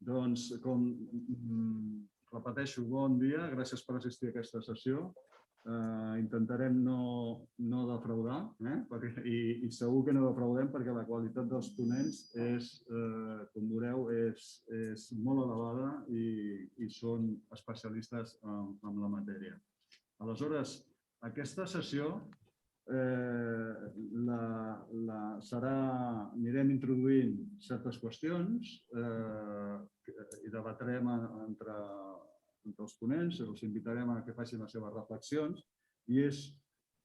Doncs, com repeteixo, bon dia, gràcies per assistir a aquesta sessió. Intentarem no defraudar, i segur que no defraudem perquè la qualitat dels ponents és, com veureu, és molt elevada i són especialistes en la matèria. Aleshores, aquesta sessió anirem introduint certes qüestions i debatrem entre els ponents, els invitarem a que facin les seves reflexions i és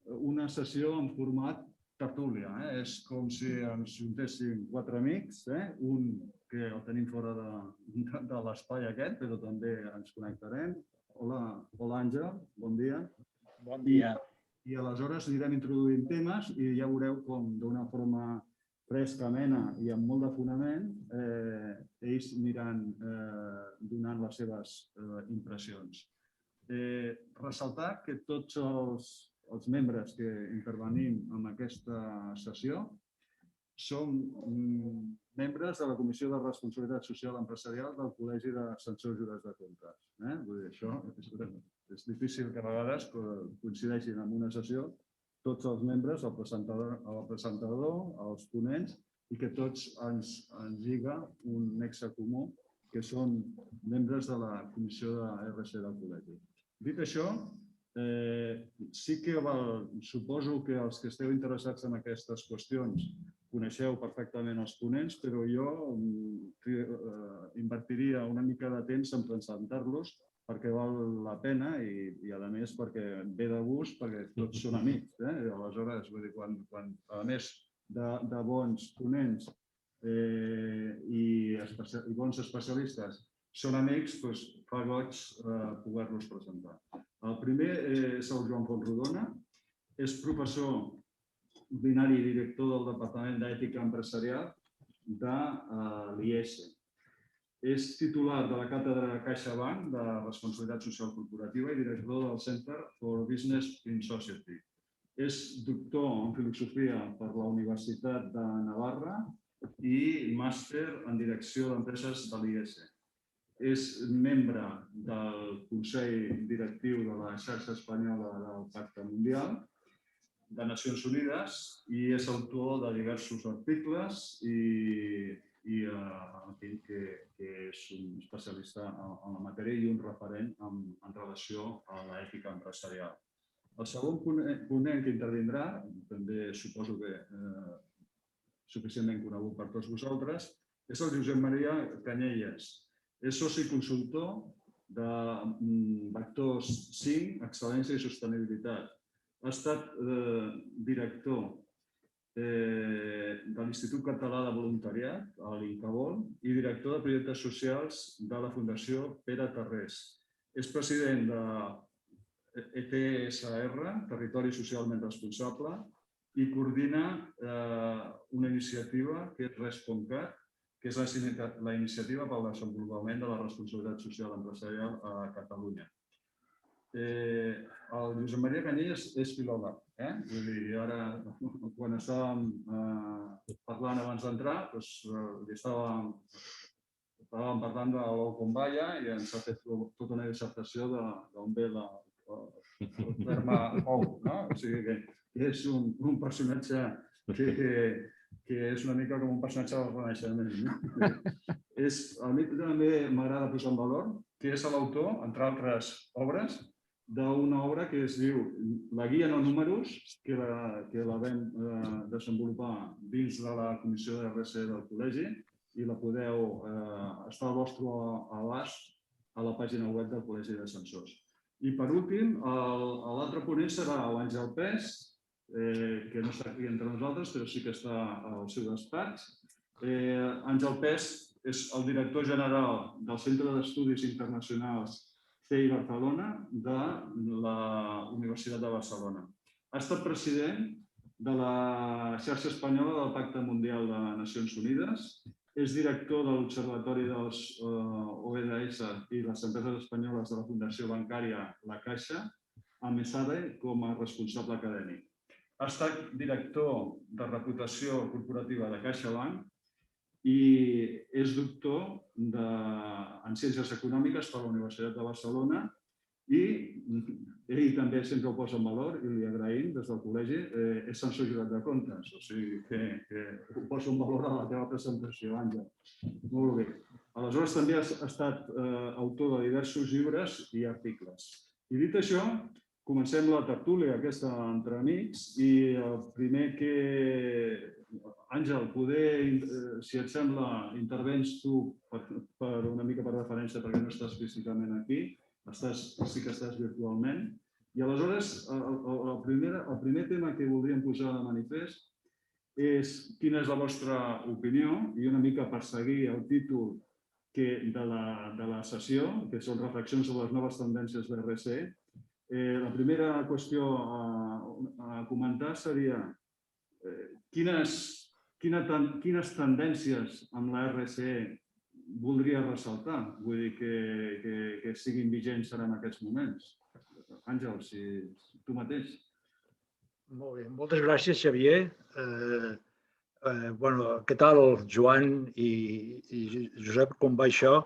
una sessió en format tertúlia. És com si ens juntéssim 4 amics, un que el tenim fora de l'espai aquest, però també ens connectarem. Hola Àngel, bon dia. Bon dia. I aleshores anirem introduint temes i ja veureu com d'una forma fresca, amena i amb molt de fonament, ells aniran donant les seves impressions. Ressaltar que tots els membres que intervenim en aquesta sessió som membres de la Comissió de Responsabilitat Social Empresarial del Col·legi d'Ascensors Jurats de Comptes. Vull dir, això és difícil que a vegades coincideixin en una sessió tots els membres, el presentador, els ponents, i que tots ens lliga un nexe comú, que són membres de la Comissió de RC del Col·legi. Dit això, sí que suposo que els que esteu interessats en aquestes qüestions coneixeu perfectament els ponents, però jo invertiria una mica de temps en presentar-los perquè val la pena i, a més, perquè ve de gust, perquè tots són amics. Aleshores, a més de bons ponents i bons especialistes són amics, fa goig poder-los presentar. El primer és el Joan Fontrodona, és professor ordinari i director del Departament d'Ètica Empresarial de l'IES. És titular de la càtedra CaixaBank de Responsabilitat Social Corporativa i director del Center for Business in Society. És doctor en filosofia per la Universitat de Navarra i màster en direcció d'empreses de l'IES. És membre del Consell Directiu de la Xarxa Espanyola del Pacte Mundial de Nacions Unides i és autor de diversos articles i que és un especialista en la matèria i un referent en relació a l'ètica empresarial. El segon ponent que intervindrà, també suposo que suficientment conegut per tots vosaltres, és el Josep Maria Canyelles. És soci consultor de Vectors 5, Excel·lència i Sostenibilitat. Ha estat director de l'Institut Català de Voluntariat, l'INCAVOL, i director de projectes socials de la Fundació Pere Tarrés. És president de ETSR, Territori Socialment Responsable, i coordina una iniciativa que és ResponCat, que és la iniciativa pel desenvolupament de la responsabilitat social empresarial a Catalunya. El Josep Maria Canyelles és filòleg. Vull dir, ara, quan estàvem parlant abans d'entrar, estàvem parlant de l'Ocombaya i ens ha fet tota una dissertació d'on ve el terme ou. O sigui que és un personatge que és una mica com un personatge del Renaixement. A mi també m'agrada posar en valor que és l'autor, entre altres obres, d'una obra que es diu La guia no números, que la vam desenvolupar dins de la Comissió de RC del Col·legi i la podeu estar al vostre abast a la pàgina web del Col·legi d'Ascensors. I per últim, l'altre ponent serà l'Àngel Pes, que no està aquí entre nosaltres, però sí que està al seu despatx. Àngel Pes és el director general del Centre d'Estudis Internacionals CEI Barcelona de la Universitat de Barcelona. Ha estat president de la xarxa espanyola del Pacte Mundial de Nacions Unides, és director de l'Observatori dels OEDS i les empreses espanyoles de la Fundació Bancària La Caixa, amb ESADE com a responsable acadèmic. Ha estat director de reputació corporativa de CaixaBank i és doctor en Ciències Econòmiques per la Universitat de Barcelona i ell també sempre ho posa en valor i li agraïm des del col·legi, és censor jurat de comptes, o sigui que ho poso en valor a la teva presentació, Àngel. Molt bé. Aleshores també has estat autor de diversos llibres i articles. I dit això, comencem la tertúlia aquesta entre amics i el primer que... Àngel, si et sembla, intervens tu una mica per referència perquè no estàs físicament aquí, sí que estàs virtualment. I aleshores, el primer tema que voldríem posar de manifest és quina és la vostra opinió i una mica per seguir el títol de la sessió, que són reflexions sobre les noves tendències de RSE. La primera qüestió a comentar seria quines tendències amb la RSE voldria ressaltar, vull dir que siguin vigents en aquests moments. Àngel, si tu mateix. Molt bé, moltes gràcies, Xavier. Què tal, Joan i Josep, com va això?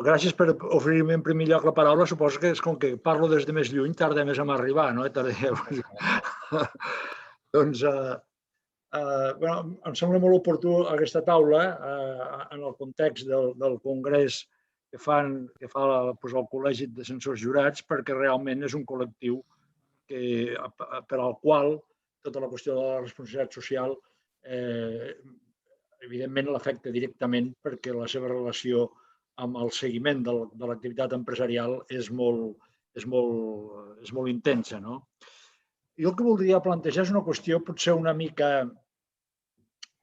Gràcies per oferir-me en primer lloc la paraula. Suposo que és com que parlo des de més lluny, tarda més en arribar, no? Doncs, em sembla molt oportú aquesta taula en el context del congrés que fa el Col·legi de Censors Jurats, perquè realment és un col·lectiu per al qual tota la qüestió de la responsabilitat social evidentment l'afecta directament perquè la seva relació amb el seguiment de l'activitat empresarial és molt intensa. Jo el que voldria plantejar és una qüestió potser una mica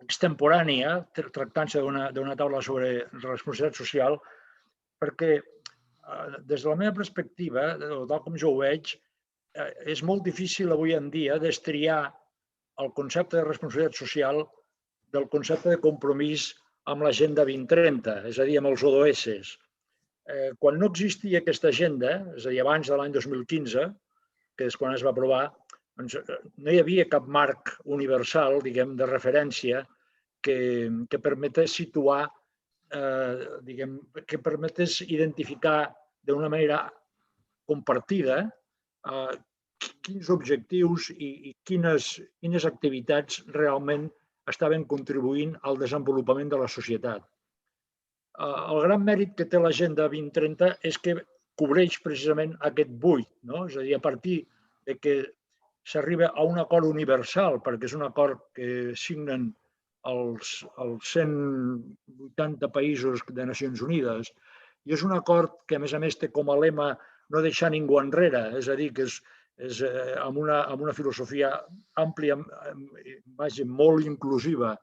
extemporània, tractant-se d'una taula sobre responsabilitat social, perquè des de la meva perspectiva, tal com jo ho veig, és molt difícil avui en dia destriar el concepte de responsabilitat social del concepte de compromís amb l'Agenda 2030, és a dir, amb els ODS. Quan no existia aquesta agenda, és a dir, abans de l'any 2015, que és quan es va aprovar, no hi havia cap marc universal, diguem, de referència que permetés situar, que permetés identificar d'una manera compartida quins objectius i quines activitats realment estaven contribuint al desenvolupament de la societat. El gran mèrit que té l'Agenda 2030 és que cobreix precisament aquest buit, és a dir, a partir de que s'arriba a un acord universal, perquè és un acord que signen els 180 països de Nacions Unides, i és un acord que, a més, té com a lema no deixar ningú enrere, és a dir, que és amb una filosofia àmplia, molt inclusiva,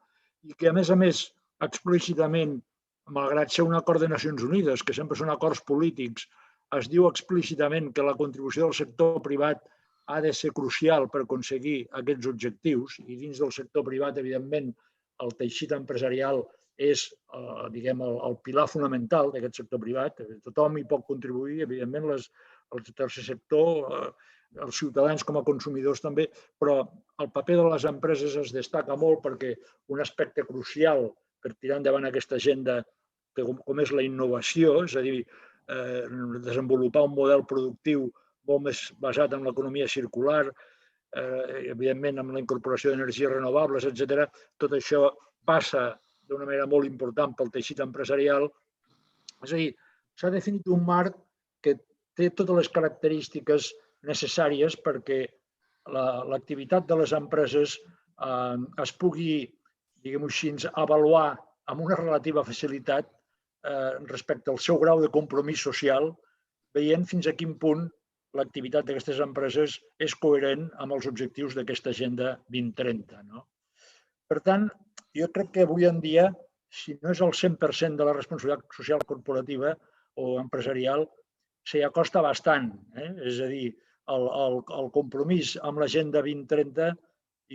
i que, a més, explícitament, malgrat ser un acord de Nacions Unides, que sempre són acords polítics, es diu explícitament que la contribució del sector privat ha de ser crucial per aconseguir aquests objectius, i dins del sector privat, evidentment, el teixit empresarial és, diguem, el pilar fonamental d'aquest sector privat. Tothom hi pot contribuir, evidentment, el tercer sector, els ciutadans com a consumidors també, però el paper de les empreses es destaca molt perquè un aspecte crucial per tirar endavant aquesta agenda, com és la innovació, és a dir, desenvolupar un model productiu molt més basat en l'economia circular, evidentment amb la incorporació d'energies renovables, etc. Tot això passa d'una manera molt important pel teixit empresarial. És a dir, s'ha definit un marc que té totes les característiques necessàries perquè l'activitat de les empreses es pugui, diguem-ho així, avaluar amb una relativa facilitat respecte al seu grau de compromís social, veient fins a quin punt l'activitat d'aquestes empreses és coherent amb els objectius d'aquesta Agenda 2030. Per tant, jo crec que avui en dia, si no és el 100% de la responsabilitat social corporativa o empresarial, s'hi acosta bastant. És a dir, el compromís amb l'Agenda 2030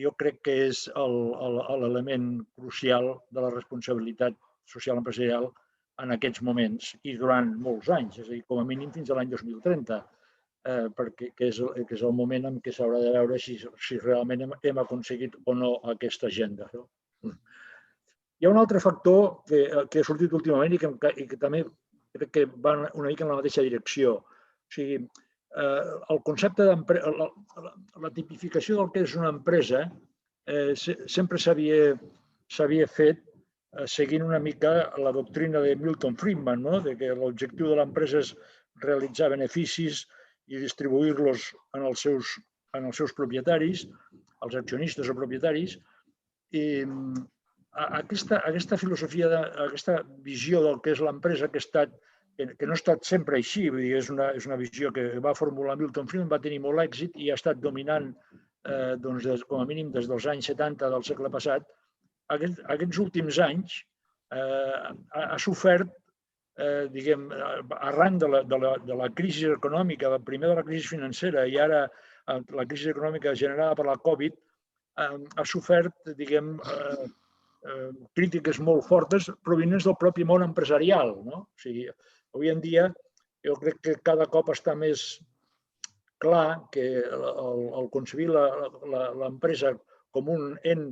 jo crec que és l'element crucial de la responsabilitat social empresarial en aquests moments i durant molts anys, és a dir, com a mínim fins a l'any 2030, que és el moment en què s'haurà de veure si realment hem aconseguit o no aquesta agenda. Hi ha un altre factor que ha sortit últimament i que també crec que va una mica en la mateixa direcció. O sigui, el concepte d'empresa, la tipificació del que és una empresa sempre s'havia fet seguint una mica la doctrina de Milton Friedman, no? De que l'objectiu de l'empresa és realitzar beneficis i distribuir-los en els seus propietaris, els accionistes o propietaris. I aquesta filosofia, aquesta visió del que és l'empresa que no ha estat sempre així, vull dir, és una visió que va formular Milton Friedman, va tenir molt èxit i ha estat dominant com a mínim des dels anys 70 del segle passat. Aquests últims anys ha sofert, diguem, arran de la crisi econòmica, primer de la crisi financera i ara la crisi econòmica generada per la Covid, ha sofert, diguem, crítiques molt fortes provinents del propi món empresarial. O sigui, avui en dia jo crec que cada cop està més clar que el concebir l'empresa com un ent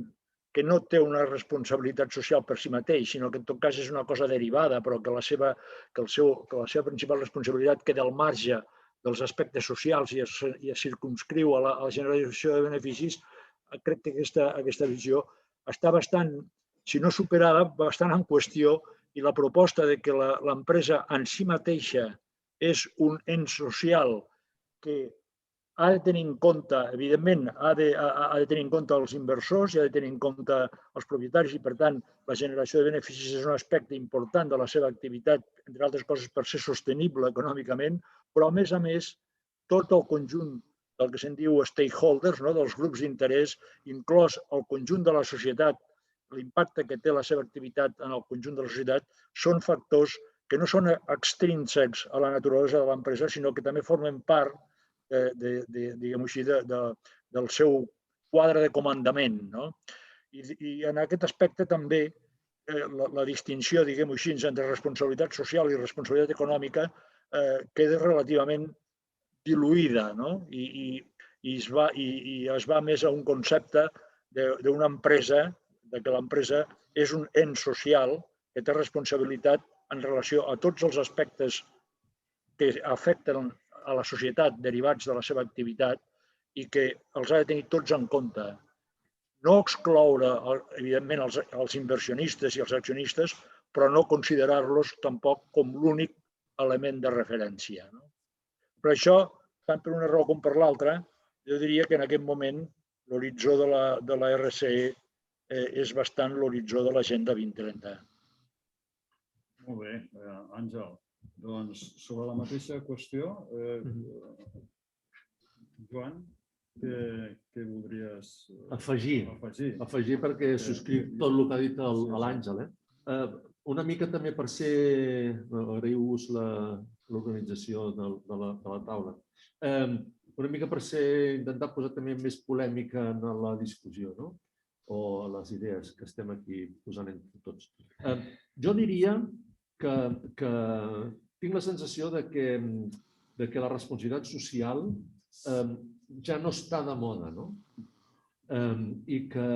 que no té una responsabilitat social per si mateix, sinó que en tot cas és una cosa derivada, però que la seva principal responsabilitat queda al marge dels aspectes socials i es circumscriu a la generació de beneficis, crec que aquesta visió està bastant, si no superada, bastant en qüestió, i la proposta de que l'empresa en si mateixa és un ens social que ha de tenir en compte, evidentment, ha de tenir en compte els inversors i ha de tenir en compte els propietaris i, per tant, la generació de beneficis és un aspecte important de la seva activitat, entre altres coses, per ser sostenible econòmicament, però, a més, tot el conjunt del que se'n diu stakeholders, dels grups d'interès, inclòs el conjunt de la societat, l'impacte que té la seva activitat en el conjunt de la societat, són factors que no són extrínsecs a la naturalesa de l'empresa, sinó que també formen part diguem-ho així, del seu quadre de comandament. I en aquest aspecte també la distinció, diguem-ho així, entre responsabilitat social i responsabilitat econòmica queda relativament diluïda i es va més a un concepte d'una empresa, que l'empresa és un ens social que té responsabilitat en relació a tots els aspectes que afecten a la societat derivats de la seva activitat i que els ha de tenir tots en compte. No excloure, evidentment, els inversionistes i els accionistes, però no considerar-los tampoc com l'únic element de referència. Per això, tant per una raó com per l'altra, jo diria que en aquest moment l'horitzó de la RCE és bastant l'horitzó de l'Agenda 2030. Molt bé, Àngel. Doncs sobre la mateixa qüestió, Joan, què voldries afegir? Afegir perquè subscric tot el que ha dit l'Àngel. Una mica també per ser, agraïu-vos l'organització de la taula, una mica per intentar posar també més polèmica en la discussió, o les idees que estem aquí posant entre tots. Jo diria que tinc la sensació que la responsabilitat social ja no està de moda, i que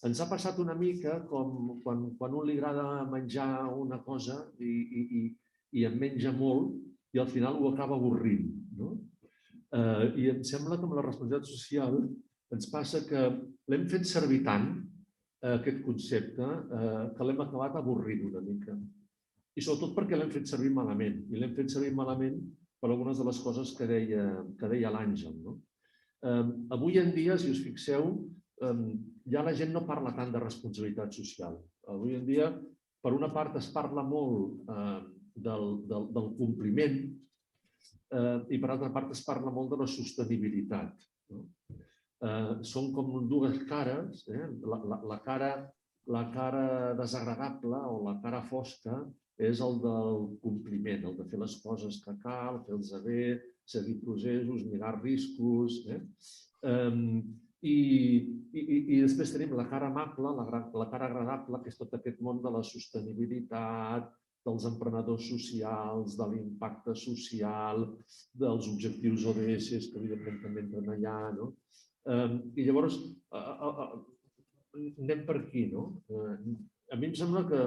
ens ha passat una mica com quan un li agrada menjar una cosa i en menja molt i al final ho acaba avorrint. I em sembla que amb la responsabilitat social ens passa que l'hem fet servir tant, aquest concepte, que l'hem acabat avorrint una mica. I sobretot perquè l'hem fet servir malament. I l'hem fet servir malament per algunes de les coses que deia l'Àngel. Avui en dia, si us fixeu, ja la gent no parla tant de responsabilitat social. Avui en dia, per una part, es parla molt del compliment i per altra part es parla molt de la sostenibilitat. Són com dues cares, la cara desagradable o la cara fosca és el del compliment, el de fer les coses que cal, fer-los bé, seguir processos, mirar riscos. I després tenim la cara amable, la cara agradable, que és tot aquest món de la sostenibilitat, dels emprenedors socials, de l'impacte social, dels objectius ODS, que evidentment també entren allà. I llavors anem per aquí. a mi em sembla que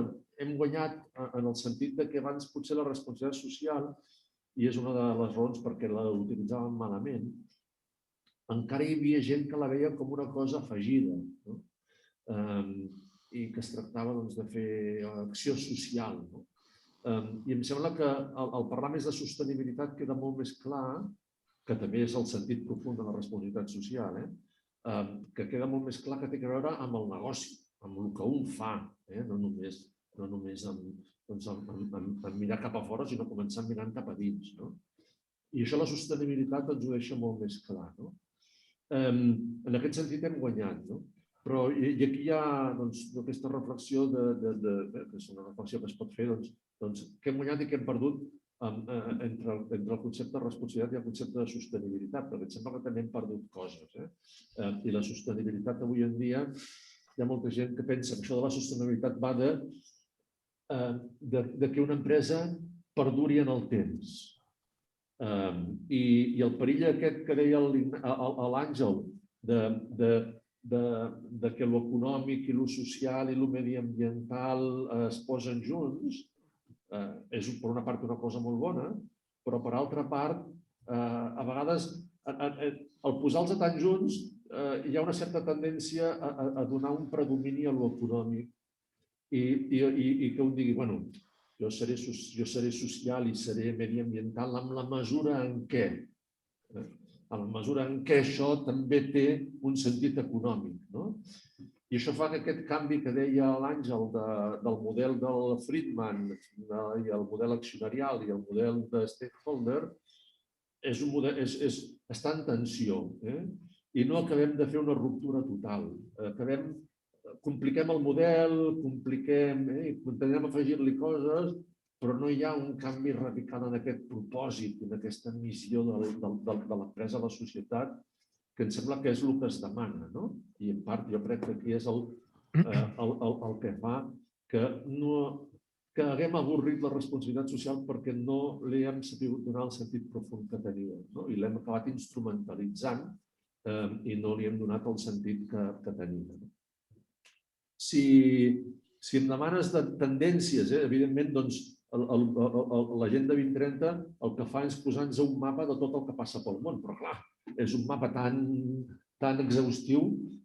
hem guanyat en el sentit que abans potser la responsabilitat social, i és una de les raons perquè la utilitzàvem malament, encara hi havia gent que la veia com una cosa afegida, no? I que es tractava de fer acció social. I em sembla que al parlar més de sostenibilitat queda molt més clar, que també és el sentit profund de la responsabilitat social, que queda molt més clar que té a veure amb el negoci, amb el que un fa, no només amb mirar cap a fora, sinó començar mirant cap a dins. I això la sostenibilitat ens ho deixa molt més clar. En aquest sentit hem guanyat. Però i aquí hi ha aquesta reflexió, que és una reflexió que es pot fer, què hem guanyat i què hem perdut entre el concepte de responsabilitat i el concepte de sostenibilitat, perquè em sembla que també hem perdut coses. I la sostenibilitat avui en dia, hi ha molta gent que pensa que això de la sostenibilitat va de que una empresa perduri en el temps. I el perill aquest que deia l'Àngel, de que l'econòmic i lo social i lo mediambiental es posen junts, és per una part una cosa molt bona, però per altra part, a vegades, al posar-los tan junts, hi ha una certa tendència a donar un predomini a l'econòmic i que un digui, bueno, jo seré social i seré mediambiental en la mesura en què això també té un sentit econòmic. I això fa que aquest canvi que deia l'Àngel del model del Friedman i el model accionarial i el model de stakeholder està en tensió i no acabem de fer una ruptura total. Compliquem el model, intentem afegir-li coses, però no hi ha un canvi radical en aquest propòsit, en aquesta missió de l'empresa a la societat, que em sembla que és el que es demana. I en part jo crec que aquí és el que fa que haguem avorrit la responsabilitat social perquè no li hem sabut donar el sentit profund que tenia i l'hem acabat instrumentalitzant i no li hem donat el sentit que tenia. Si em demanes de tendències, evidentment, l'Agenda 2030 el que fa és posar-nos un mapa de tot el que passa pel món, però clar, és un mapa tan exhaustiu,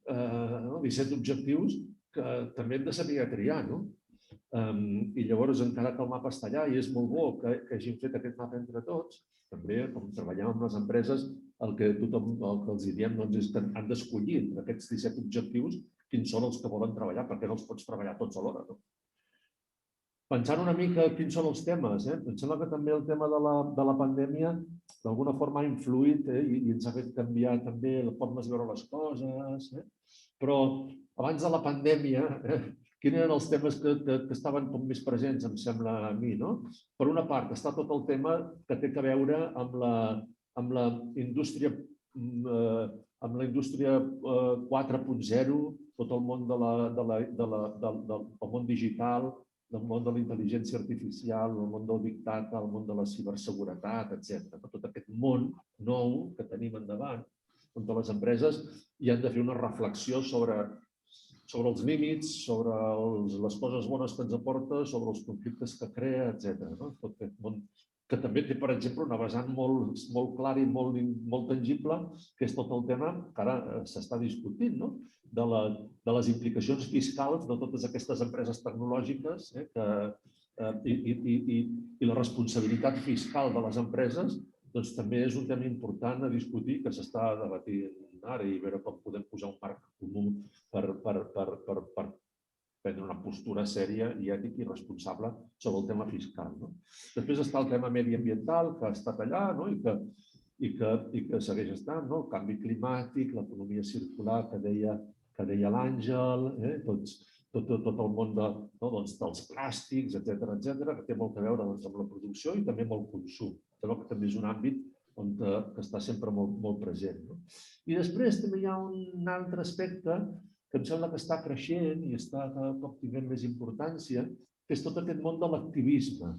17 objectius, que també hem de saber triar. I llavors, encara que el mapa està allà i és molt bo que hagin fet aquest mapa entre tots, també, com treballem amb les empreses, el que els diem és que han d'escollir entre aquests 17 objectius quins són els que volen treballar, perquè no els pots treballar tots alhora. Pensant una mica quins són els temes, em sembla que també el tema de la pandèmia d'alguna forma ha influït i ens ha fet canviar també la forma de veure les coses. Però abans de la pandèmia, quins eren els temes que estaven més presents, em sembla a mi? Per una part, està tot el tema que té a veure amb la indústria 4.0, tot el món del món digital, del món de la intel·ligència artificial, el món del Big Data, el món de la ciberseguretat, etc. Tot aquest món nou que tenim endavant, on les empreses hi han de fer una reflexió sobre els límits, sobre les coses bones que ens aporta, sobre els conflictes que crea, etc. Tot aquest món que també té, per exemple, una vessant molt clara i molt tangible, que és tot el tema que ara s'està discutint, de les implicacions fiscals de totes aquestes empreses tecnològiques i la responsabilitat fiscal de les empreses també és un tema important a discutir que s'està debatint ara i veure com podem posar un marc comú per prendre una postura sèria i ètica i responsable sobre el tema fiscal. Després està el tema mediambiental, que ha estat allà i que segueix estant, el canvi climàtic, l'economia circular que deia l'Àngel, tot el món dels plàstics, etc., que té molt a veure amb la producció i també amb el consum. Que també és un àmbit que està sempre molt present. I després també hi ha un altre aspecte que em sembla que està creixent i està cada cop tenint més importància, que és tot aquest món de l'activisme.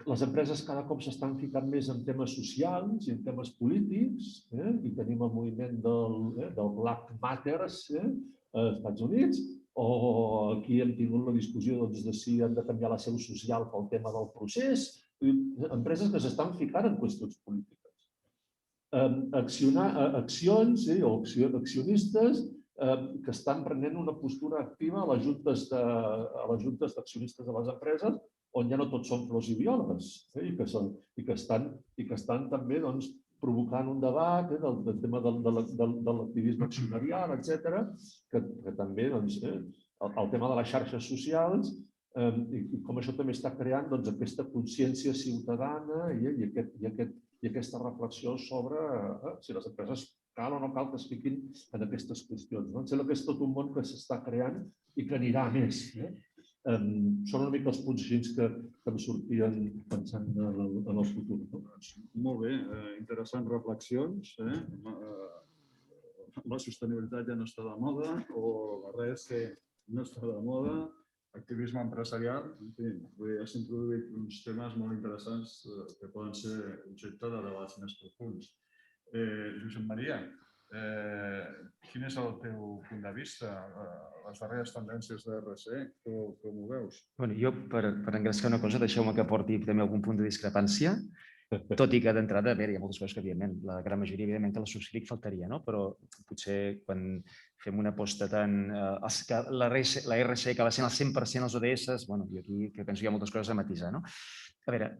Les empreses cada cop s'estan ficant més en temes socials i en temes polítics i tenim el moviment del Black Matters, als Estats Units, o aquí hem tingut la discussió de si han de canviar la seu social pel tema del procés. Empreses que s'estan ficant en qüestions polítiques. Accions o accionistes que estan prenent una postura activa a les juntes d'accionistes de les empreses, on ja no tots són flors i violes, i que estan també provocant un debat del tema de l'activisme accionarial, etc., que també el tema de les xarxes socials i com això també està creant aquesta consciència ciutadana i aquesta reflexió sobre si les empreses cal o no cal que es fiquin en aquestes qüestions. Em sembla que és tot un món que s'està creant i que anirà a més. Són una mica els punts així que em sortien pensant en el futur. Molt bé, interessants reflexions. La sostenibilitat ja no està de moda, o la RSE no està de moda, activisme empresarial, en fi, has introduït uns temes molt interessants que poden ser objecte de debats més profunds. Josep Maria, quin és el teu punt de vista? Les darreres tendències de RSE, com ho veus? Jo, per engrescar una cosa, deixeu-me que aporti també algun punt de discrepància, tot i que d'entrada, hi ha moltes coses que, evidentment, la gran majoria, evidentment, que la subscric faltaria, però potser quan fem una aposta tan... La RSE que va ser el 100% als ODS, jo aquí penso que hi ha moltes coses a matisar. A veure,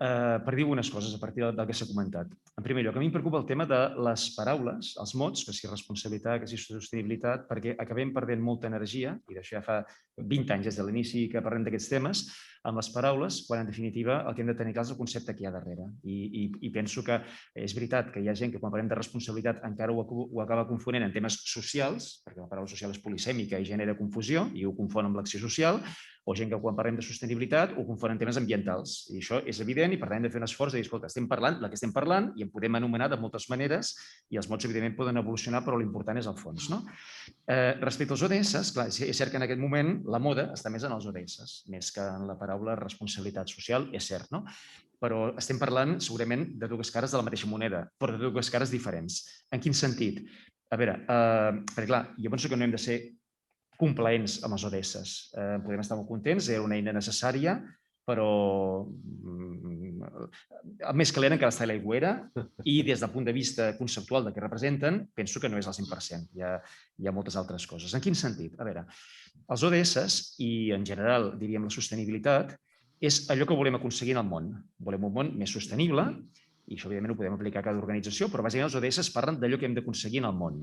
per dir algunes coses a partir del que s'ha comentat. En primer lloc, a mi em preocupa el tema de les paraules, els mots, que si responsabilitat, que si sostenibilitat, perquè acabem perdent molta energia, i d'això ja fa 20 anys des de l'inici que parlem d'aquests temes, amb les paraules, quan en definitiva el que hem de tenir clar és el concepte que hi ha darrere. I penso que és veritat que hi ha gent que quan parlem de responsabilitat encara ho acaba confonent en temes socials, perquè la paraula social és polisèmica i genera confusió i ho confon amb l'acció social, o gent que quan parlem de sostenibilitat ho confon en temes ambientals. I això és evident i per tant hem de fer un esforç de dir, escolta, estem parlant del que estem parlant i en podem anomenar de moltes maneres i els mots evidentment poden evolucionar, però l'important és el fons. Respecte als ODS, clar, és cert que en aquest moment la moda està més en els ODS, més que en la paraula responsabilitat social, és cert, però estem parlant segurament de dues cares de la mateixa moneda, però de dues cares diferents. En quin sentit? A veure, perquè clar, jo penso que no hem de ser complaents amb els ODS. Podem estar molt contents, era una eina necessària, però el més calent encara està a l'aigüera i des del punt de vista conceptual de què representen, penso que no és al 100%. Hi ha moltes altres coses. En quin sentit? A veure, els ODS i en general, diríem, la sostenibilitat és allò que volem aconseguir en el món. Volem un món més sostenible i això evidentment ho podem aplicar a cada organització, però bàsicament els ODS parlen d'allò que hem d'aconseguir en el món.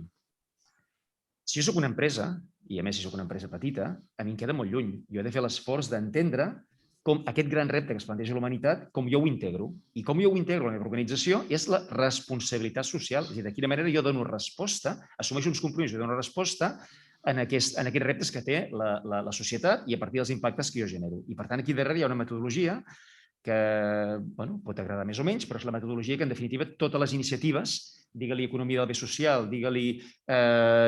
Si jo soc una empresa, i a més si soc una empresa petita, a mi em queda molt lluny. Jo he de fer l'esforç d'entendre com aquest gran repte que es planteja la humanitat, com jo ho integro. I com jo ho integro a la meva organització és la responsabilitat social. És a dir, de quina manera jo dono resposta, assumeixo uns compromisos i dono resposta en aquests reptes que té la societat i a partir dels impactes que jo genero. I per tant, aquí darrere hi ha una metodologia que pot agradar més o menys, però és la metodologia que, en definitiva, totes les iniciatives, digue-li economia del bé social, digue-li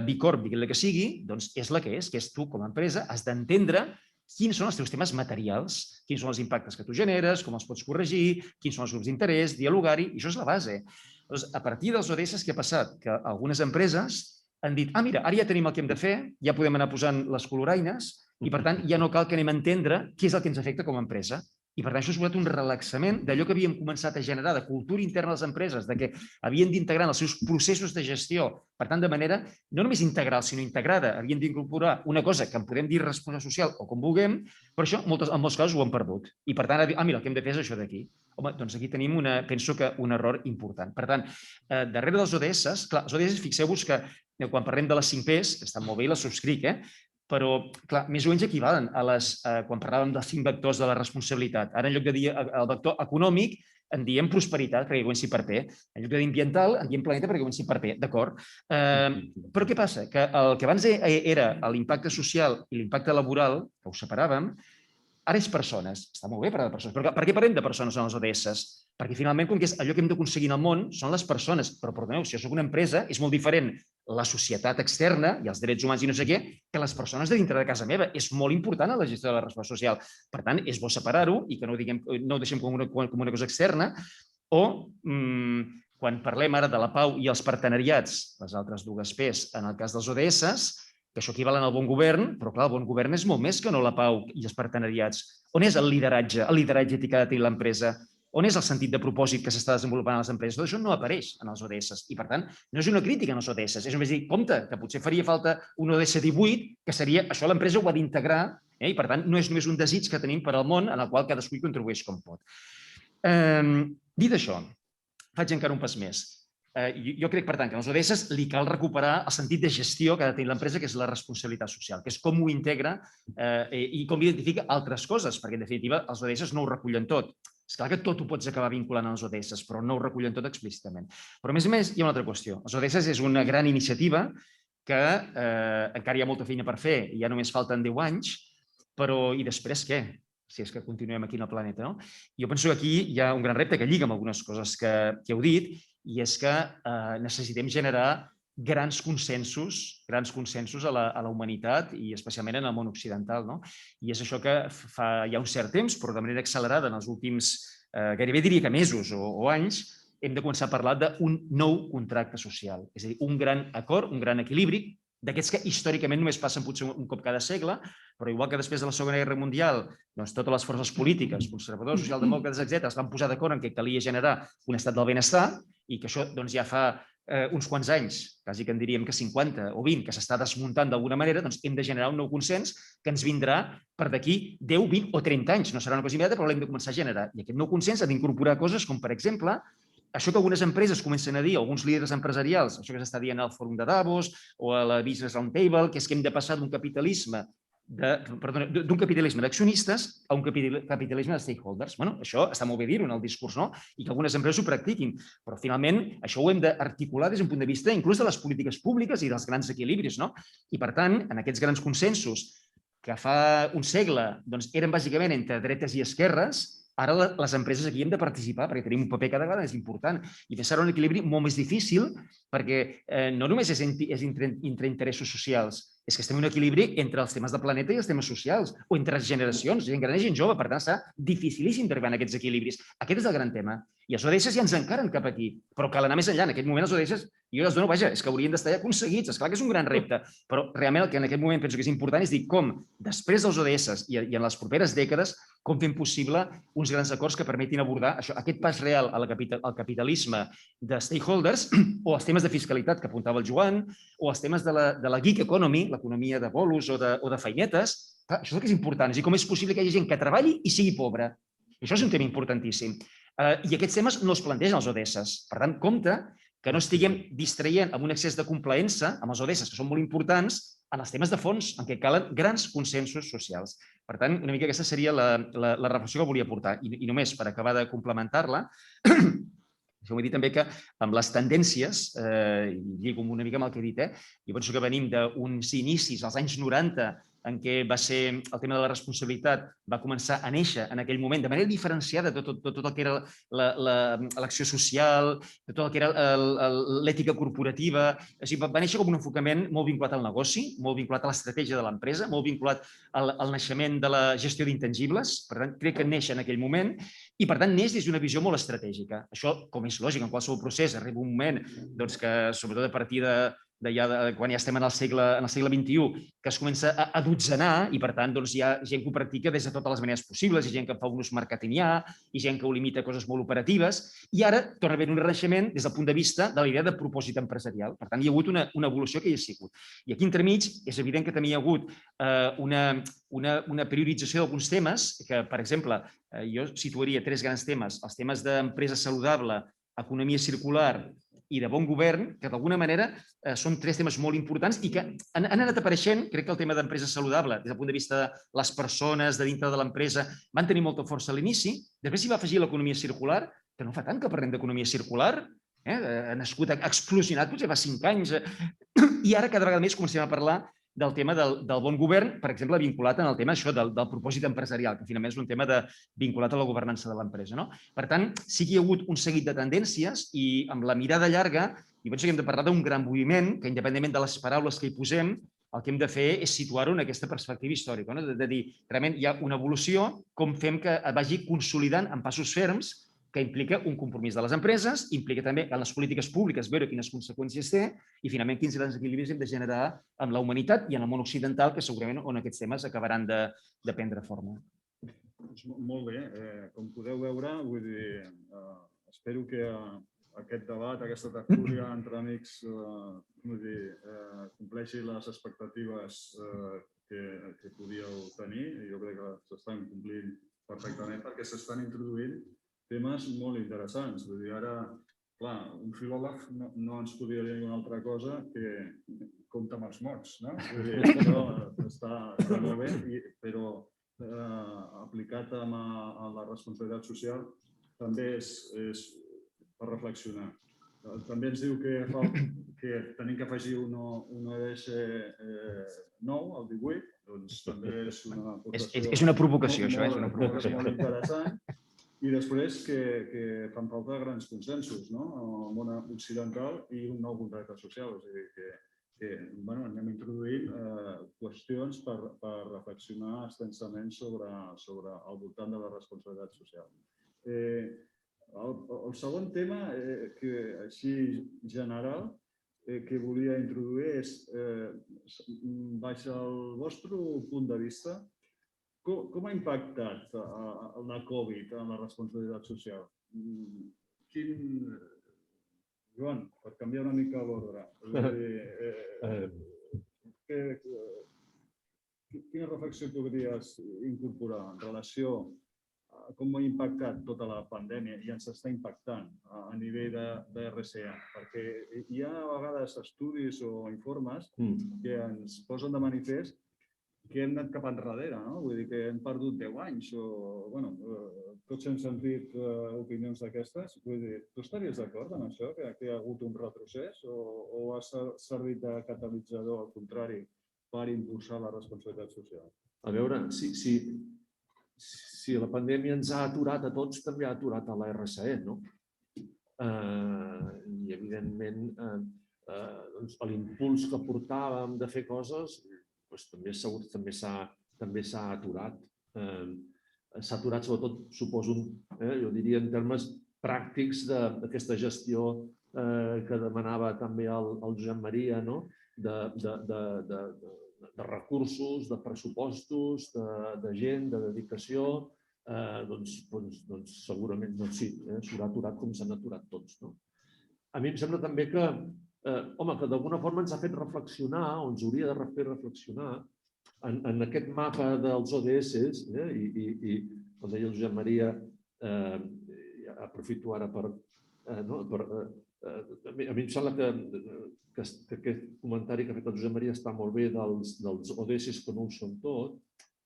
Bicorp, digue-li que sigui, doncs és la que és tu, com a empresa, has d'entendre quins són els teus temes materials, quins són els impactes que tu generes, com els pots corregir, quins són els grups d'interès, dialogar-hi, i això és la base. A partir dels ODS, què ha passat? Que algunes empreses han dit, mira, ara ja tenim el que hem de fer, ja podem anar posant les coloraines i, per tant, ja no cal que anem a entendre què és el que ens afecta com a empresa. I, per tant, això ha suposat un relaxament d'allò que havíem començat a generar de cultura interna a les empreses, de que havien d'integrar en els seus processos de gestió, per tant, de manera no només integral, sinó integrada, havien d'incorporar una cosa que en podem dir responsabilitat social o com vulguem, però això, en molts casos, ho han perdut. I, per tant, mira, el que hem de fer és això d'aquí. Home, doncs aquí tenim, penso que, un error important. Per tant, darrere dels ODS, clar, els ODS, fixeu-vos que quan parlem de les 5 Ps, que estan molt bé i les subscric, però, clar, més o menys equivalen a quan parlàvem dels 5 vectors de la responsabilitat. Ara, en lloc de dir el vector econòmic, en diem prosperitat, perquè comenci per P. En lloc de dir ambiental, en diem planeta, perquè comenci per P. D'acord? Però què passa? Que el que abans era l'impacte social i l'impacte laboral, que ho separàvem, ara és persones. Està molt bé parlar de persones, però per què parlem de persones en els ODS? Perquè finalment, com que és allò que hem d'aconseguir en el món, són les persones. Però, perdoneu, si jo soc una empresa, és molt diferent la societat externa i els drets humans i no sé què, que les persones de dintre de casa meva. És molt important a la gestió de la responsabilitat social. Per tant, és bo separar-ho i que no ho deixem com una cosa externa. O, quan parlem ara de la pau i els partenariats, les altres dues Ps, en el cas dels ODS, que això equival al bon govern, però clar, el bon govern és molt més que no la pau i els partenariats. On és el lideratge ètic que ha de tenir l'empresa? On és el sentit de propòsit que s'està desenvolupant a les empreses? Tot això no apareix en els ODS i, per tant, no és una crítica en els ODS, és només dir, compte, que potser faria falta un ODS 18, que seria, això l'empresa ho ha d'integrar, i per tant no és només un desig que tenim per al món en el qual cadascú hi contribueix com pot. Dit això, faig encara un pas més. Jo crec, per tant, que als ODS li cal recuperar el sentit de gestió que ha de tenir l'empresa, que és la responsabilitat social, que és com ho integra i com identifica altres coses, perquè, en definitiva, els ODS no ho recullen tot. És clar que tot ho pots acabar vinculant als ODS, però no ho recullen tot explícitament. Però, a més, hi ha una altra qüestió. Els ODS és una gran iniciativa que encara hi ha molta feina per fer, ja només falten 10 anys, però i després què? Si és que continuem aquí en el planeta, no? Jo penso que aquí hi ha un gran repte que lliga amb algunes coses que heu dit, i és que necessitem generar grans consensos a la humanitat i especialment en el món occidental. I és això que fa ja un cert temps, però de manera accelerada en els últims, gairebé diria que mesos o anys, hem de començar a parlar d'un nou contracte social. És a dir, un gran acord, un gran equilibri, d'aquests que històricament només passen potser un cop cada segle, però igual que després de la Segona Guerra Mundial, totes les forces polítiques, conservadors, socialdemòcrates, etc., es van posar d'acord en que calia generar un estat del benestar i que això ja fa uns quants anys, quasi que en diríem que 50 o 20, que s'està desmuntant d'alguna manera, doncs hem de generar un nou consens que ens vindrà per d'aquí 10, 20 o 30 anys. No serà una cosa immediata, però l'hem de començar a generar. I aquest nou consens ha d'incorporar coses com, per exemple, això que algunes empreses comencen a dir, alguns líders empresarials, això que s'està dient al Fòrum de Davos o a la Business Roundtable, que és que hem de passar d'un capitalisme d'accionistes a un capitalisme de stakeholders. Això està molt bé dir-ho en el discurs, i que algunes empreses ho practiquin, però finalment això ho hem d'articular des d'un punt de vista inclús de les polítiques públiques i dels grans equilibris. I per tant, en aquests grans consensos que fa un segle eren bàsicament entre dretes i esquerres, ara les empreses aquí hem de participar perquè tenim un paper cada vegada més important i serà un equilibri molt més difícil perquè no només és entre interessos socials, és que estem en un equilibri entre els temes del planeta i els temes socials o entre les generacions, gent gran i gent jove, per tant serà dificilíssim d'arribar en aquests equilibris. Aquest és el gran tema. I els ODS ja ens encaren cap aquí, però cal anar més enllà. En aquest moment els ODS, jo els dono, vaja, és que haurien d'estar ja aconseguits, és clar que és un gran repte, però realment el que en aquest moment penso que és important és dir com, després dels ODS i en les properes dècades, com fem possible uns grans acords que permetin abordar aquest pas real al capitalisme de stakeholders o els temes de fiscalitat que apuntava el Joan o els temes de la gig economy, l'economia de bolos o de feinetes. Això és el que és important, és dir, com és possible que hi hagi gent que treballi i sigui pobra. Això és un tema importantíssim. I aquests temes no es plantegen als ODS. Per tant, compte que no estiguem distraient amb un excés de complaença amb els ODS, que són molt importants, en els temes de fons, en què calen grans consensos socials. Per tant, una mica aquesta seria la reflexió que volia portar. I només per acabar de complementar-la, deixeu-me dir també que amb les tendències, i lligo una mica amb el que he dit, jo penso que venim d'uns inicis als anys 90 en què va ser el tema de la responsabilitat, va començar a néixer en aquell moment de manera diferenciada de tot el que era l'acció social, de tot el que era l'ètica corporativa. Va néixer com un enfocament molt vinculat al negoci, molt vinculat a l'estratègia de l'empresa, molt vinculat al naixement de la gestió d'intangibles. Per tant, crec que neix en aquell moment i, per tant, neix des d'una visió molt estratègica. Això, com és lògic, en qualsevol procés, arriba un moment que, sobretot a partir quan ja estem en el segle XXI, que es comença a adotzenar i, per tant, hi ha gent que ho practica des de totes les maneres possibles, hi ha gent que fa un ús marketingià, hi ha gent que ho limita a coses molt operatives, i ara torna a haver un renaixement des del punt de vista de la idea de propòsit empresarial. Per tant, hi ha hagut una evolució que hi ha sigut. I aquí entremig és evident que també hi ha hagut una priorització d'alguns temes que, per exemple, jo situaria 3 grans temes, els temes d'empresa saludable, economia circular i de bon govern, que d'alguna manera són 3 temes molt importants i que han anat apareixent. Crec que el tema d'empresa saludable, des del punt de vista de les persones de dintre de l'empresa, van tenir molta força a l'inici. Després s'hi va afegir l'economia circular, que no fa tant que parlem d'economia circular, ha nascut, ha explosionat, potser fa 5 anys, i ara cada vegada més comencem a parlar del tema del bon govern, per exemple, vinculat en el tema del propòsit empresarial, que finalment és un tema vinculat a la governança de l'empresa. Per tant, sí que hi ha hagut un seguit de tendències i amb la mirada llarga, jo penso que hem de parlar d'un gran moviment que, independentment de les paraules que hi posem, el que hem de fer és situar-ho en aquesta perspectiva històrica, de dir, realment hi ha una evolució, com fem que vagi consolidant en passos ferms que implica un compromís de les empreses, implica també en les polítiques públiques veure quines conseqüències té i finalment quins grans equilibris hem de generar amb la humanitat i en el món occidental, que segurament on aquests temes acabaran de prendre forma. Molt bé. Com podeu veure, vull dir, espero que aquest debat, aquesta tertúlia entre amics, compleixi les expectatives que podíeu tenir. Jo crec que s'estan complint perfectament perquè s'estan introduint temes molt interessants. Vull dir, ara, clar, un filòleg no ens podria dir una altra cosa que compta amb els mots, no? Vull dir, això està molt bé, però aplicat a la responsabilitat social també és per reflexionar. També ens diu que tenim que afegir un ODS nou, el 18, doncs també és una aportació. És una provocació, això, és una provocació. Molt interessant. I després que fan falta grans consensos, no? Al món occidental i un nou contracte social. És a dir, que anem introduint qüestions per reflexionar extensament sobre el voltant de la responsabilitat social. El segon tema, així general, que volia introduir és, baix el vostre punt de vista, com ha impactat la Covid en la responsabilitat social? Joan, per canviar una mica l'ordre, quina reflexió podries incorporar en relació a com ha impactat tota la pandèmia i ens està impactant a nivell de RCA? Perquè hi ha a vegades estudis o informes que ens posen de manifest que hem anat cap enrere, no? Vull dir que hem perdut 10 anys o, bueno, tots hem sentit opinions d'aquestes. Vull dir, tu estaries d'acord amb això, que hi ha hagut un retrocés o ha servit de catalitzador, al contrari, per impulsar la responsabilitat social? A veure, si la pandèmia ens ha aturat a tots, també ha aturat a la RCE, no? I, evidentment, l'impuls que portàvem de fer coses també s'ha aturat. S'ha aturat, sobretot, suposo, jo diria en termes pràctics d'aquesta gestió que demanava també el Josep Maria, de recursos, de pressupostos, de gent, de dedicació, doncs segurament sí, s'haurà aturat com s'han aturat tots. A mi em sembla també que d'alguna forma ens ha fet reflexionar, o ens hauria de fer reflexionar, en aquest mapa dels ODS, i com deia el Josep Maria, aprofito ara per... A mi em sembla que aquest comentari que ha fet el Josep Maria està molt bé dels ODS que no ho són tot.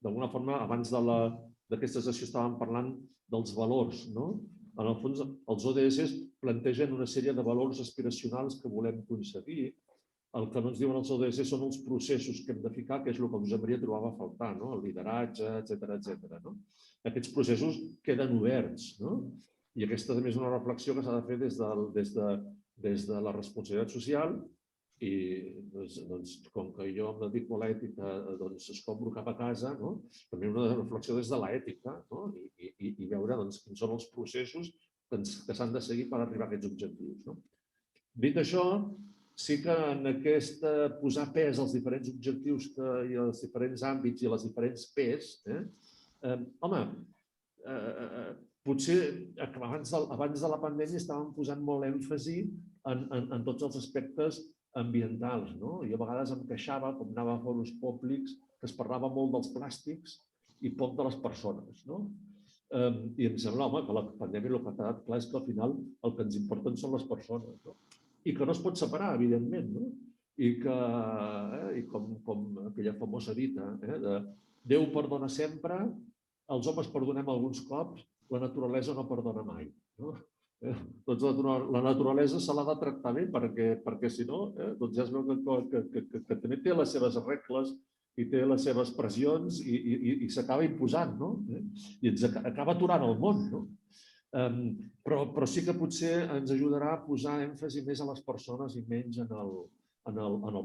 D'alguna forma, abans d'aquesta sessió estàvem parlant dels valors, no? En el fons, els ODS plantegen una sèrie de valors aspiracionals que volem aconseguir. El que no ens diuen els ODS són els processos que hem de ficar, que és el que el Josep Maria trobava a faltar, el lideratge, etcètera. Aquests processos queden oberts. I aquesta també és una reflexió que s'ha de fer des de la responsabilitat social i, com que jo em dedico a l'ètica, escombro cap a casa, també una reflexió des de l'ètica i veure quins són els processos que s'han de seguir per arribar a aquests objectius. Dit això, sí que en aquest posar pes als diferents objectius i als diferents àmbits i a les diferents P's, potser abans de la pandèmia estàvem posant molt èmfasi en tots els aspectes ambientals. Jo a vegades em queixava, com anava a fòrums públics, que es parlava molt dels plàstics i poc de les persones. I em sembla, que la pandèmia el que ha quedat clar és que al final el que ens importen són les persones. I que no es pot separar, evidentment. I com aquella famosa dita, Déu perdona sempre, els homes perdonem alguns cops, la naturalesa no perdona mai. La naturalesa se l'ha de tractar bé perquè si no, ja es veu que també té les seves regles i té les seves pressions i s'acaba imposant i ens acaba aturant el món. Però sí que potser ens ajudarà a posar èmfasi més a les persones i menys en el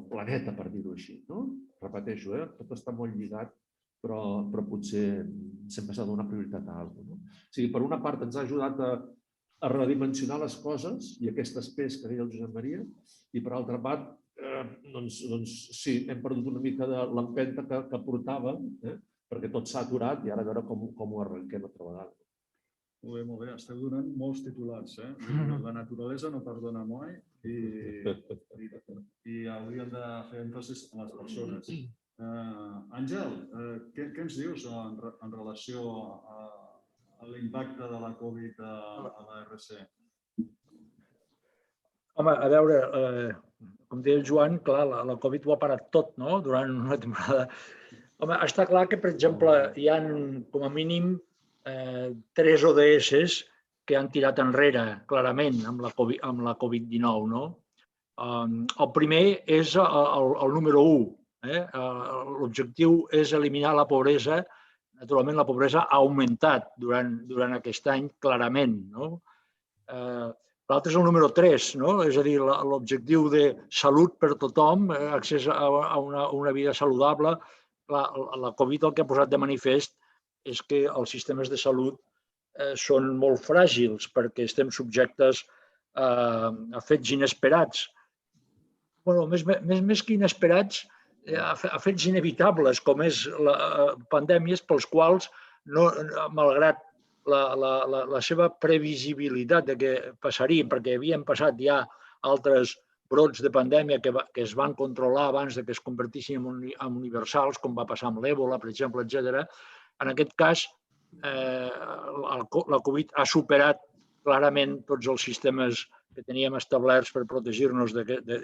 planeta, per dir-ho així. Repeteixo, tot està molt lligat, però potser sempre s'ha de donar prioritat a alguna cosa. O sigui, per una part ens ha ajudat a redimensionar les coses i aquestes pes que deia el Josep Maria, i per altra part, doncs sí, hem perdut una mica de l'empenta que portàvem, perquè tot s'ha aturat i ara a veure com ho arrenquem altra vegada. Molt bé. Esteu donant molts titulars. La naturalesa no perdona mai i hauríem de fer èmfasis en les persones. Àngel, què ens dius en relació a l'impacte de la Covid a la RC? Home, a veure, com deia el Joan, clar, la Covid ho ha parat tot, no?, durant una temporada. Home, està clar que, per exemple, hi ha com a mínim 3 ODS que han tirat enrere clarament amb la Covid-19, no? El primer és el número 1. L'objectiu és eliminar la pobresa. Naturalment, la pobresa ha augmentat durant aquest any clarament, no? L'altre és el número 3, no? És a dir, l'objectiu de salut per tothom, accés a una vida saludable. La Covid el que ha posat de manifest és que els sistemes de salut són molt fràgils perquè estem subjectes a fets inesperats. Bé, més que inesperats, a fets inevitables, com és pandèmies pels quals, malgrat la seva previsibilitat de què passarien, perquè havien passat ja altres brots de pandèmia que es van controlar abans que es convertissin en universals, com va passar amb l'Ebola, per exemple, etc. En aquest cas, la Covid ha superat clarament tots els sistemes que teníem establerts per protegir-nos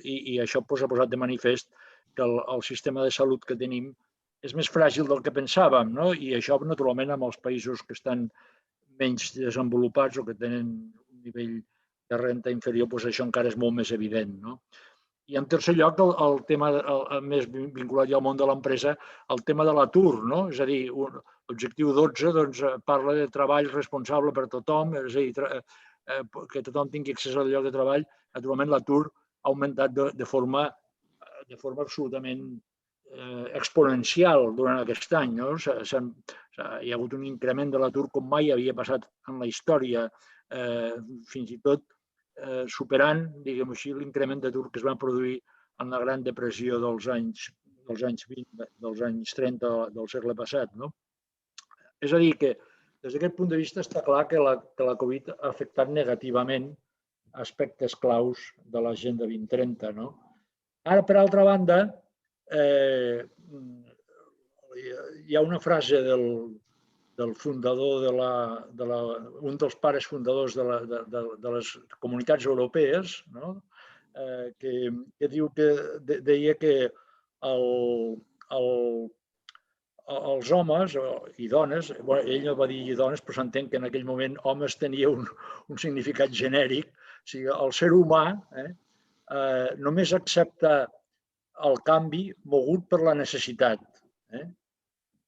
i això ha posat de manifest que el sistema de salut que tenim és més fràgil del que pensàvem, no? I això, naturalment, amb els països que estan menys desenvolupats o que tenen un nivell de renta inferior, doncs això encara és molt més evident, no? I en tercer lloc, el tema més vinculat ja al món de l'empresa, el tema de l'atur, no? És a dir, l'objectiu 12 parla de treball responsable per tothom, és a dir, que tothom tingui accés al lloc de treball. Naturalment, l'atur ha augmentat de forma absolutament exponencial durant aquest any, no? Hi ha hagut un increment de l'atur com mai havia passat en la història, fins i tot superant, diguem-ho així, l'increment d'atur que es va produir en la Gran Depressió dels anys 20, dels anys 30 del segle passat, no? És a dir, que des d'aquest punt de vista està clar que la Covid ha afectat negativament aspectes claus de l'Agenda 2030, no? Ara, per altra banda, hi ha una frase del fundador, un dels pares fundadors de les comunitats europees, no? Que deia que els homes i dones, ell no va dir dones, però s'entén que en aquell moment homes tenia un significat genèric, o sigui, el ser humà només accepta el canvi mogut per la necessitat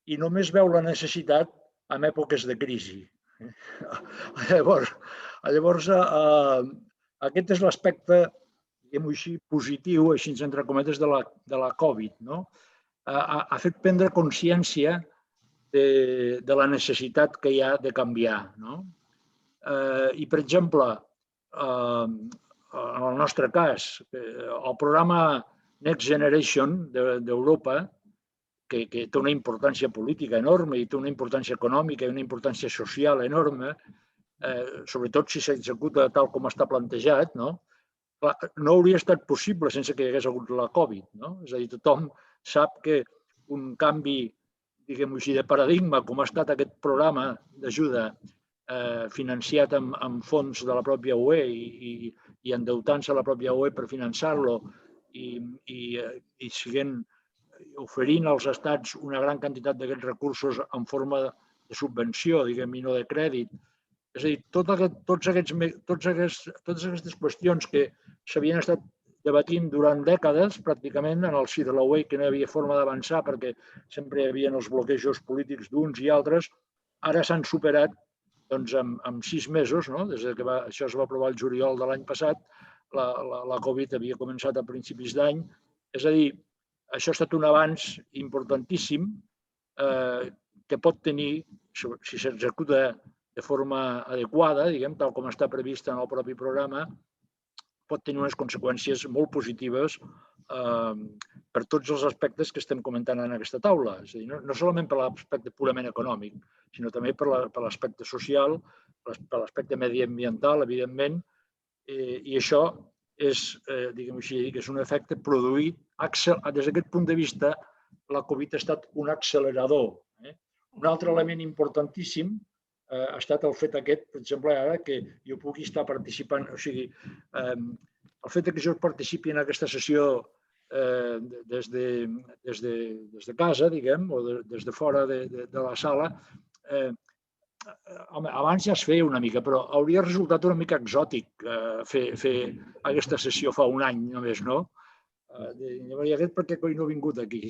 i només veu la necessitat en èpoques de crisi. Llavors, aquest és l'aspecte, diguem-ho així, positiu, així entre cometes, de la Covid, no? Ha fet prendre consciència de la necessitat que hi ha de canviar, no? I, per exemple, en el nostre cas, el programa Next Generation d'Europa, que té una importància política enorme i té una importància econòmica i una importància social enorme, sobretot si s'executa tal com està plantejat, no hauria estat possible sense que hi hagués hagut la Covid. És a dir, tothom sap que un canvi, diguem-ho així, de paradigma, com ha estat aquest programa d'ajuda financiat amb fons de la pròpia UE i endeutant-se a la pròpia UE per finançar-lo i oferint als estats una gran quantitat d'aquests recursos en forma de subvenció, diguem-ne, i no de crèdit. És a dir, totes aquestes qüestions que s'havien estat debatint durant dècades, pràcticament, en el si de la UE, que no hi havia forma d'avançar perquè sempre hi havia els bloquejos polítics d'uns i altres, ara s'han superat en 6 mesos, des que això es va aprovar el juliol de l'any passat, la Covid havia començat a principis d'any. És a dir, això ha estat un avanç importantíssim que pot tenir, si s'executa de forma adequada, diguem, tal com està prevista en el propi programa, pot tenir unes conseqüències molt positives per tots els aspectes que estem comentant en aquesta taula. És a dir, no solament per l'aspecte purament econòmic, sinó també per l'aspecte social, per l'aspecte mediambiental, evidentment, i això és, diguem així, és un efecte produït. Des d'aquest punt de vista, la Covid ha estat un accelerador. Un altre element importantíssim ha estat el fet aquest, per exemple, ara que jo pugui estar participant, o sigui, el fet que jo participi en aquesta sessió des de casa, diguem, o des de fora de la sala, abans ja es feia una mica, però hauria resultat una mica exòtic fer aquesta sessió fa un any només, no? I aquest per què coi no ha vingut aquí?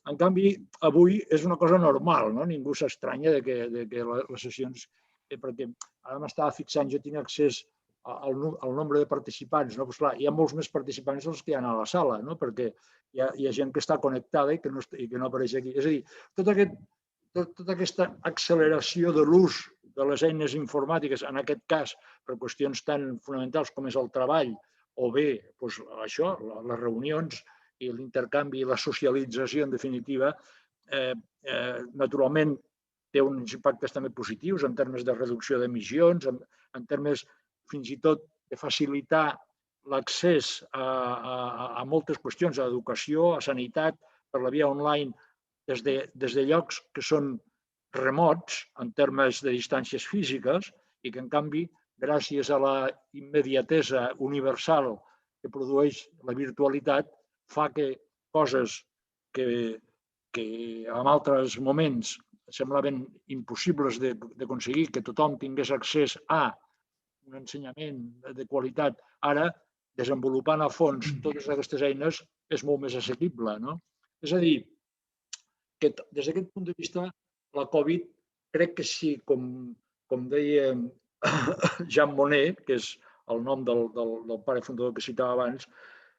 En canvi, avui és una cosa normal, no? Ningú s'estranya que les sessions... Perquè ara m'estava fixant, jo tinc accés al nombre de participants, no? Pues clar, hi ha molts més participants dels que hi ha a la sala, no? Perquè hi ha gent que està connectada i que no apareix aquí. És a dir, tota aquesta acceleració de l'ús de les eines informàtiques, en aquest cas, per qüestions tan fonamentals com és el treball, o bé això, les reunions i l'intercanvi i la socialització, en definitiva, naturalment té uns impactes també positius en termes de reducció d'emissions, en termes fins i tot de facilitar l'accés a moltes qüestions, a educació, a sanitat, per la via online, des de llocs que són remots en termes de distàncies físiques i que, en canvi, gràcies a la immediatesa universal que produeix la virtualitat, fa que coses que en altres moments semblaven impossibles d'aconseguir, que tothom tingués accés a un ensenyament de qualitat, ara, desenvolupant a fons totes aquestes eines, és molt més assequible, no? És a dir, que des d'aquest punt de vista, la Covid, crec que sí, com deia Jean Monnet, que és el nom del pare fundador que citava abans,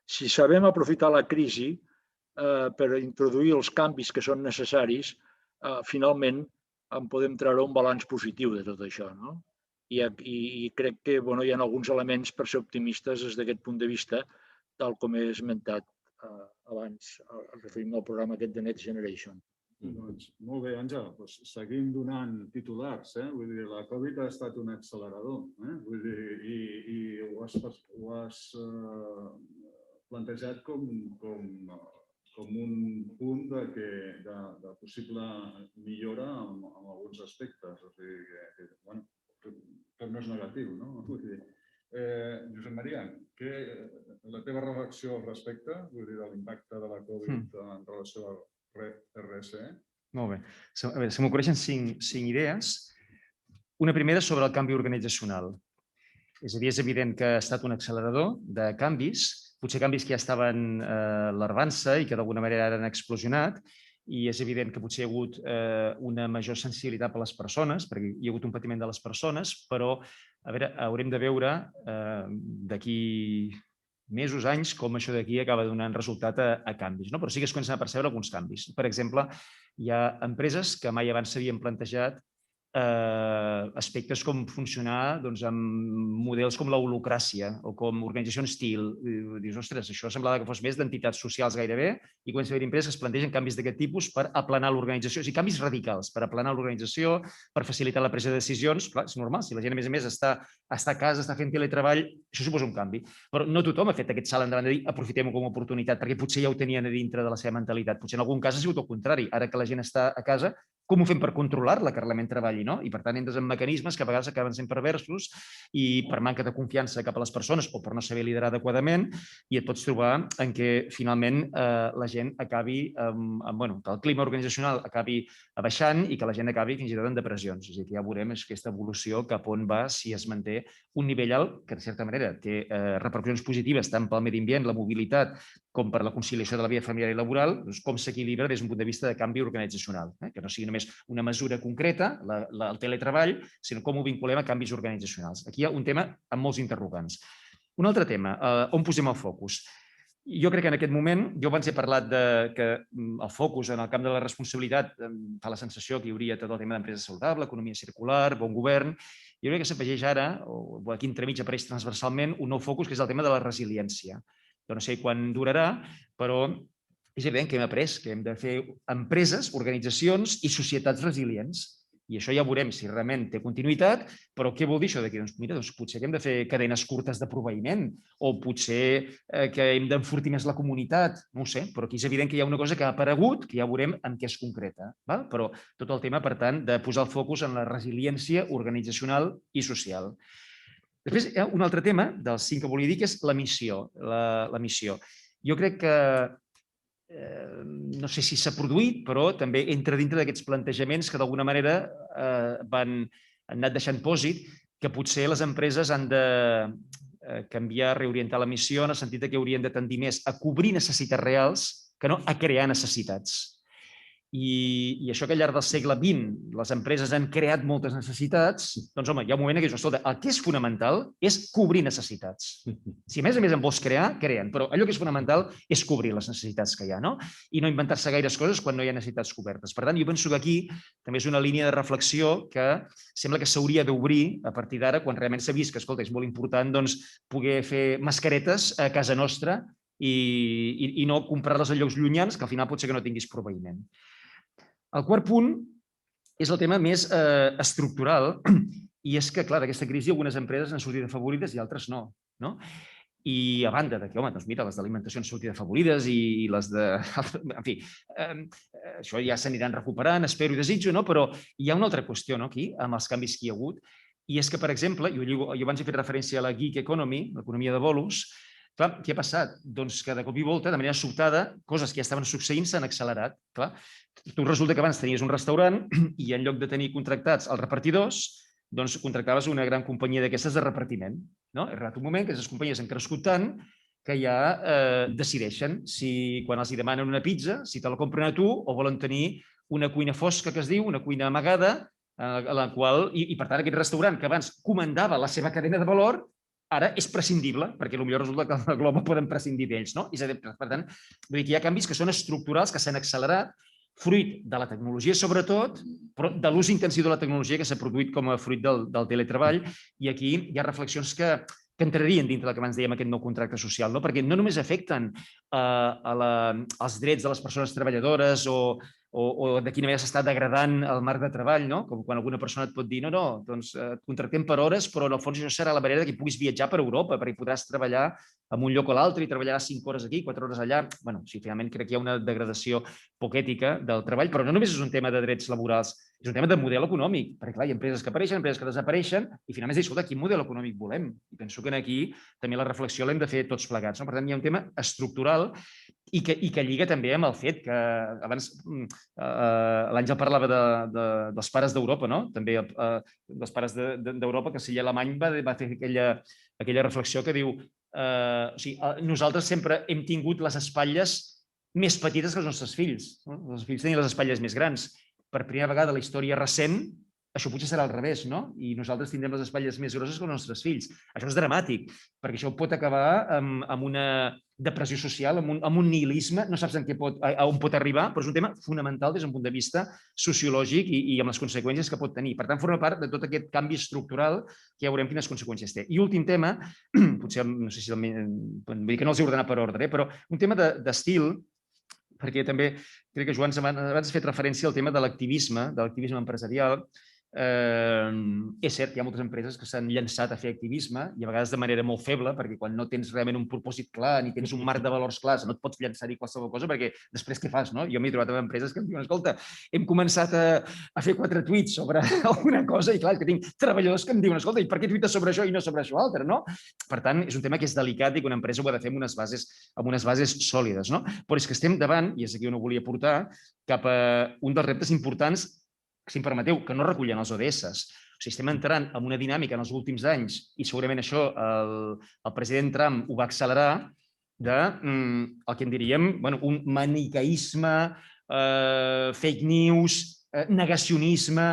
si sabem aprofitar la crisi per introduir els canvis que són necessaris, finalment en podem treure un balanç positiu de tot això, no? I crec que hi ha alguns elements per ser optimistes des d'aquest punt de vista, tal com he esmentat abans, referint al programa aquest de Next Generation. Doncs, molt bé, Àngel, seguim donant titulars. Vull dir, la Covid ha estat un accelerador. Vull dir, i ho has plantejat com un punt de possible millora en alguns aspectes. O sigui, que no és negatiu, no? Vull dir, Josep Maria, la teva reflexió al respecte, vull dir, de l'impacte de la Covid en relació al RSE? Molt bé. A veure, se m'ocorreixen cinc idees. Una primera sobre el canvi organitzacional. És a dir, és evident que ha estat un accelerador de canvis, potser canvis que ja estaven larvant-se i que d'alguna manera ara han explosionat, i és evident que potser hi ha hagut una major sensibilitat per les persones, perquè hi ha hagut un patiment de les persones, però a veure, haurem de veure d'aquí mesos, anys, com això d'aquí acaba donant resultat a canvis. Però sí que es comencen a percebre alguns canvis. Per exemple, hi ha empreses que mai abans s'havien plantejat aspectes com funcionar amb models com la holocràcia o com organitzacions TIL. Dius, ostres, això semblava que fos més d'entitats socials gairebé, i comença a haver empreses que es plantegen canvis d'aquest tipus per aplanar l'organització, o sigui, canvis radicals per aplanar l'organització, per facilitar la presa de decisions. Clar, és normal, si la gent a més està a casa, està fent teletreball, això suposa un canvi. Però no tothom ha fet aquest salt endavant de dir aprofitem-ho com a oportunitat, perquè potser ja ho tenien a dintre de la seva mentalitat. Potser en algun cas ha sigut el contrari. Ara que la gent està a casa, com ho fem per controlar-la, que realment treballi, no? I per tant entres en mecanismes que a vegades acaben sent perversos i per manca de confiança cap a les persones o per no saber liderar adequadament, i et pots trobar en què finalment la gent acabi, que el clima organitzacional acabi baixant i que la gent acabi fins i tot en depressions. És a dir, que ja veurem aquesta evolució cap on va si es manté un nivell alt que, de certa manera, té repercussions positives tant pel medi ambient, la mobilitat, com per la conciliació de la vida familiar i laboral, com s'equilibra des d'un punt de vista de canvi organitzacional, que no sigui només una mesura concreta, el teletreball, sinó com ho vinculem a canvis organitzacionals. Aquí hi ha un tema amb molts interrogants. Un altre tema, on posem el focus? Jo crec que en aquest moment, jo abans he parlat que el focus en el camp de la responsabilitat fa la sensació que hi hauria tot el tema d'empresa saludable, economia circular, bon govern. Jo crec que s'afegeix ara, o aquí entremig apareix transversalment, un nou focus que és el tema de la resiliència. Jo no sé quan durarà, però és evident que hem après que hem de fer empreses, organitzacions i societats resilients. I això ja veurem si realment té continuïtat, però què vol dir això d'aquí? Doncs mira, potser que hem de fer cadenes curtes de proveïment o potser que hem d'enfortir més la comunitat, no ho sé, però aquí és evident que hi ha una cosa que ha aparegut, que ja veurem en què es concreta. Però tot el tema, per tant, de posar el focus en la resiliència organitzacional i social. Després, hi ha un altre tema dels 5 que volia dir, que és la missió. La missió. Jo crec que no sé si s'ha produït, però també entra dintre d'aquests plantejaments que d'alguna manera han anat deixant pòsit que potser les empreses han de canviar, reorientar la missió en el sentit que haurien de tendir més a cobrir necessitats reals que no a crear necessitats. I això que al llarg del segle XX les empreses han creat moltes necessitats, doncs home, hi ha un moment en què dius, escolta, el que és fonamental és cobrir necessitats. Si a més en vols crear, creen, però allò que és fonamental és cobrir les necessitats que hi ha, no? I no inventar-se gaires coses quan no hi ha necessitats cobertes. Per tant, jo penso que aquí també és una línia de reflexió que sembla que s'hauria d'obrir a partir d'ara, quan realment s'ha vist que, escolta, és molt important doncs, poder fer mascaretes a casa nostra i no comprar-les a llocs llunyans, que al final pot ser que no tinguis proveïment. El quart punt és el tema més estructural i és que, clar, d'aquesta crisi algunes empreses han sortit afavorides i altres no. I a banda de que, home, doncs mira, les d'alimentació han sortit afavorides i les de... En fi, això ja s'aniran recuperant, espero i desitjo, però hi ha una altra qüestió aquí, amb els canvis que hi ha hagut, i és que, per exemple, jo abans he fet referència a la gig economy, l'economia de bolos. Clar, què ha passat? Doncs que de cop i volta, de manera sobtada, coses que ja estaven succeint s'han accelerat. Clar, tu resulta que abans tenies un restaurant i en lloc de tenir contractats els repartidors, doncs contractaves una gran companyia d'aquestes de repartiment. Ha arribat un moment que aquestes companyies han crescut tant que ja decideixen si quan els demanen una pizza, si te la compren a tu o volen tenir una cuina fosca, que es diu, una cuina amagada, a la qual, i per tant aquest restaurant que abans comandava la seva cadena de valor, ara és prescindible, perquè potser resulta que a Glovo poden prescindir d'ells. Per tant, vull dir que hi ha canvis que són estructurals, que s'han accelerat, fruit de la tecnologia sobretot, però de l'ús intensiu de la tecnologia que s'ha produït com a fruit del teletreball, i aquí hi ha reflexions que entrarien dintre del que abans dèiem aquest nou contracte social, perquè no només afecten els drets de les persones treballadores o de quina manera s'està degradant el marc de treball, com quan alguna persona et pot dir no, doncs et contractem per hores, però en el fons això serà la manera que puguis viatjar per Europa, perquè podràs treballar en un lloc o l'altre i treballaràs 5 hores aquí, 4 hores allà. Bé, sí, finalment crec que hi ha una degradació poc ètica del treball, però no només és un tema de drets laborals, és un tema de model econòmic, perquè clar, hi ha empreses que apareixen, empreses que desapareixen, i finalment és dir, escolta, quin model econòmic volem? I penso que aquí també la reflexió l'hem de fer tots plegats. Per tant, hi ha un tema estructural i que lliga també amb el fet que abans l'Àngel parlava dels pares d'Europa, també dels pares d'Europa, que si Alemany va fer aquella reflexió que diu nosaltres sempre hem tingut les espatlles més petites que els nostres fills. Els fills tenien les espatlles més grans. Per primera vegada a la història recent, això potser serà al revés, i nosaltres tindrem les espatlles més grosses que els nostres fills. Això és dramàtic, perquè això pot acabar amb una depressió social, amb un nihilisme, no saps a on pot arribar, però és un tema fonamental des d'un punt de vista sociològic i amb les conseqüències que pot tenir. Per tant, forma part de tot aquest canvi estructural que ja veurem quines conseqüències té. I últim tema, potser no sé si vull dir que no els he ordenat per ordre, però un tema d'estil, perquè també crec que Joan abans ha fet referència al tema de l'activisme empresarial. És cert que hi ha moltes empreses que s'han llançat a fer activisme i a vegades de manera molt feble, perquè quan no tens realment un propòsit clar ni tens un marc de valors clars no et pots llançar-hi qualsevol cosa, perquè després què fas? Jo m'he trobat amb empreses que em diuen, escolta, hem començat a fer 4 tuits sobre alguna cosa i clar, que tinc treballadors que em diuen, escolta, i per què tuites sobre això i no sobre això altre? Per tant, és un tema que és delicat i que una empresa ho ha de fer amb unes bases sòlides. Però és que estem davant, i és aquí on ho volia portar, cap a un dels reptes importants, si em permeteu, que no recullen els ODS. Estem entrant en una dinàmica en els últims anys, i segurament això el president Trump ho va accelerar, el que en diríem un maniqueisme, fake news, negacionisme,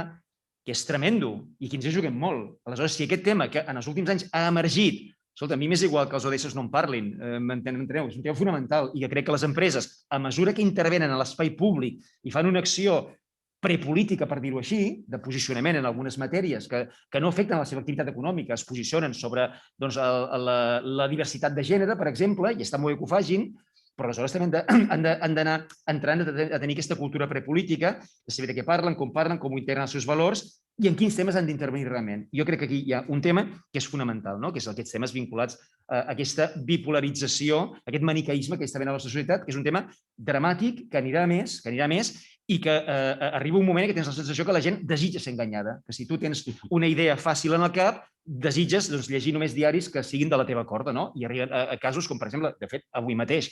que és tremendo i que ens hi juguem molt. Aleshores, si aquest tema que en els últims anys ha emergit Escolta, a mi m'és igual que els ODS no en parlin, m'enteneu? És un tema fonamental i que crec que les empreses, a mesura que intervenen a l'espai públic i fan una acció prepolítica, per dir-ho així, de posicionament en algunes matèries que no afecten la seva activitat econòmica, es posicionen sobre la diversitat de gènere, per exemple, i està molt bé que ho facin, però aleshores també han d'anar entrant a tenir aquesta cultura prepolítica, de saber de què parlen, com ho integren els seus valors i en quins temes han d'intervenir realment. Jo crec que aquí hi ha un tema que és fonamental, que és aquests temes vinculats a aquesta bipolarització, aquest maniqueisme que està havent a la nostra societat, que és un tema dramàtic, que anirà més i que arriba un moment que tens la sensació que la gent desitja ser enganyada, que si tu tens una idea fàcil en el cap, desitges llegir només diaris que siguin de la teva corda, no? I arriben a casos com, per exemple, de fet, avui mateix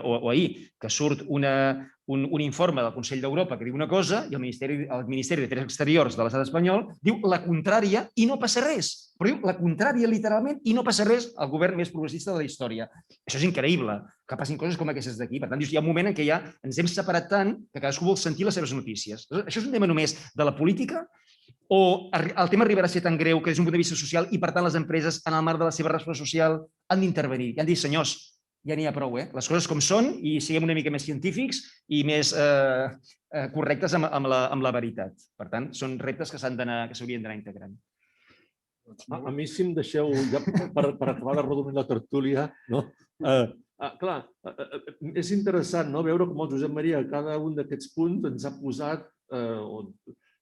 o ahir, que surt un informe del Consell d'Europa que diu una cosa i el Ministeri d'Afers Exteriors de l'estat espanyol diu la contrària i no passa res. Però diu la contrària literalment i no passa res al govern més progressista de la història. Això és increïble, que passin coses com aquestes d'aquí. Per tant, hi ha un moment en què ja ens hem separat tant que cadascú vol sentir les seves notícies. Això és un tema només de la política o el tema arribarà a ser tan greu que des d'un punt de vista social i, per tant, les empreses, en el marc de la seva responsabilitat social, han d'intervenir i han de dir, senyors, ja n'hi ha prou, les coses com són i siguem una mica més científics i més correctes amb la veritat. Per tant, són reptes que s'haurien d'anar integrant. A mi, si em deixeu, ja per acabar de redonir la tertúlia, clar, és interessant veure com el Josep Maria a cada un d'aquests punts ens ha posat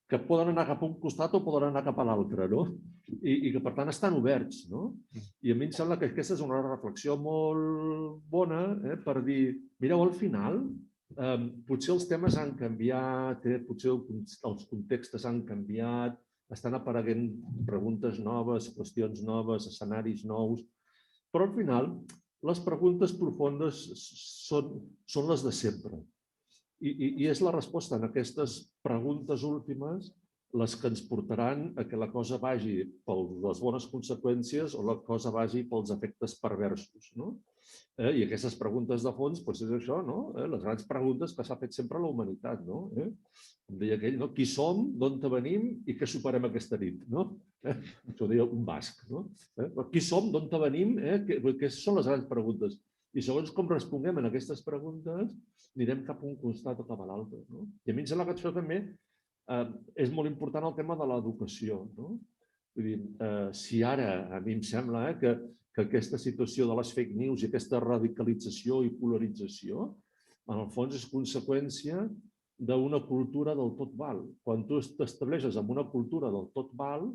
que poden anar cap a un costat o poden anar cap a l'altre, i que, per tant, estan oberts. I a mi em sembla que aquesta és una reflexió molt bona per dir, mireu, al final, potser els temes han canviat, potser els contextos han canviat, estan apareguent preguntes noves, qüestions noves, escenaris nous, però al final les preguntes profundes són les de sempre. I és la resposta a aquestes preguntes últimes les que ens portaran a que la cosa vagi per les bones conseqüències o la cosa vagi pels efectes perversos. I aquestes preguntes de fons, és això, les grans preguntes que s'ha fet sempre a la humanitat. Com deia aquell, qui som, d'on venim i què superem aquesta nit. Això ho deia un basc. Qui som, d'on venim, aquestes són les grans preguntes. I segons com responguem a aquestes preguntes, anirem cap a un costat o cap a l'altre. I a mi em sembla que això també és molt important el tema de l'educació. Vull dir, si ara a mi em sembla que aquesta situació de les fake news i aquesta radicalització i polarització, en el fons és conseqüència d'una cultura del tot val. Quan tu t'estableixes en una cultura del tot val,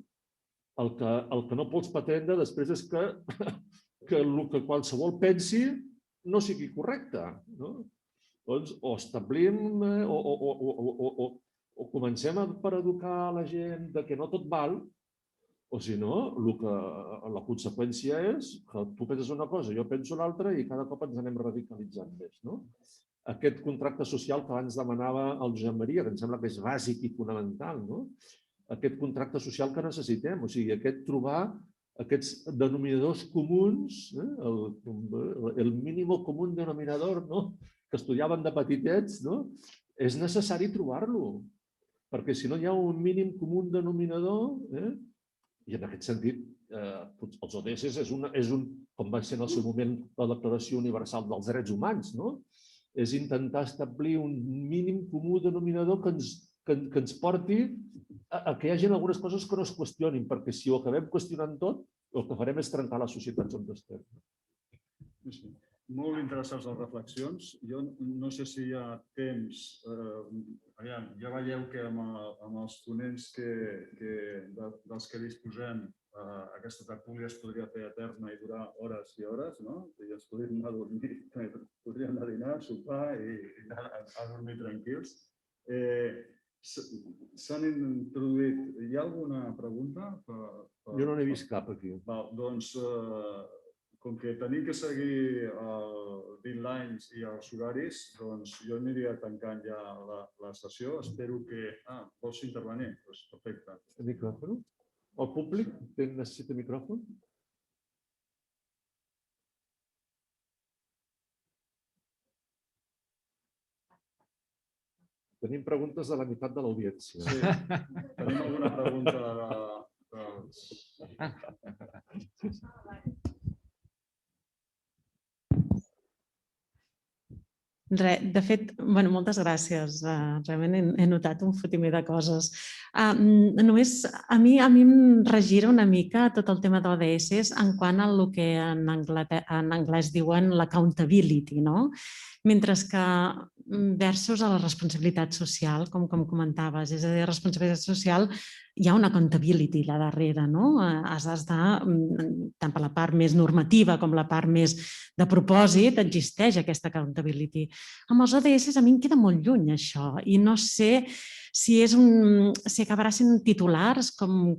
el que no pots pretendre després és que el que qualsevol pensi no sigui correcte. Doncs o establim o comencem per educar la gent que no tot val, o si no, la conseqüència és que tu penses una cosa, jo penso l'altra i cada cop ens anem radicalitzant més. Aquest contracte social que abans demanava el Josep Maria, que em sembla que és bàsic i fonamental, aquest contracte social que necessitem, o sigui, trobar aquests denominadors comuns, el mínim comú denominador que estudiaven de petitets, és necessari trobar-lo, perquè si no hi ha un mínim comú denominador, i en aquest sentit els ODS és com va ser en el seu moment la Declaració Universal dels Drets Humans, és intentar establir un mínim comú denominador que ens porti a que hi hagi algunes coses que no es qüestionin, perquè si ho acabem qüestionant tot, el que farem és trencar les societats on estem. Molt interessants les reflexions. Jo no sé si hi ha temps. Ja veieu que amb els ponents dels que disposem, aquesta tertúlia es podria fer eterna i durar hores i hores, i ens podríem anar a dormir, podríem anar a dinar, a sopar i anar a dormir tranquils. S'han introduït... Hi ha alguna pregunta? Jo no n'he vist cap aquí. Doncs, com que tenim que seguir els deadlines i els horaris, doncs jo aniria tancant ja la sessió. Espero que... vols intervenir? Doncs perfecte. El micròfon? El públic necessita micròfon? Tenim preguntes de la meitat de l'audiència. Sí. Tenim alguna pregunta De fet, moltes gràcies. Realment he notat un fotimer de coses. Només a mi em regira una mica tot el tema d'ODS en quant a el que en anglès diuen l'accountability, no? Mentre que versus a la responsabilitat social, com comentaves, és a dir, la responsabilitat social hi ha una accountability allà darrere, no? Has d'estar, tant per la part més normativa com la part més de propòsit, existeix aquesta accountability. Amb els ODS a mi em queda molt lluny això i no sé si acabarà sent titulars com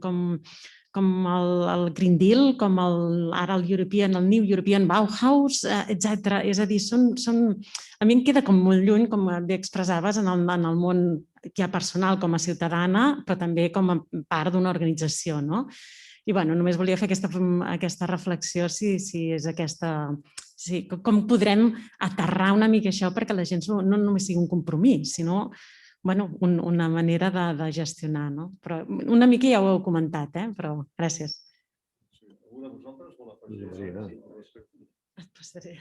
el Green Deal, com ara el New European Bauhaus, etc. És a dir, a mi em queda com molt lluny, com bé expressaves, en el món ja personal com a ciutadana, però també com a part d'una organització, no? I només volia fer aquesta reflexió, si és aquesta... Com podrem aterrar una mica això perquè la gent no només sigui un compromís, sinó una manera de gestionar. Però una mica ja ho heu comentat, però gràcies. Algú de vosaltres vol afegir? Et passaré.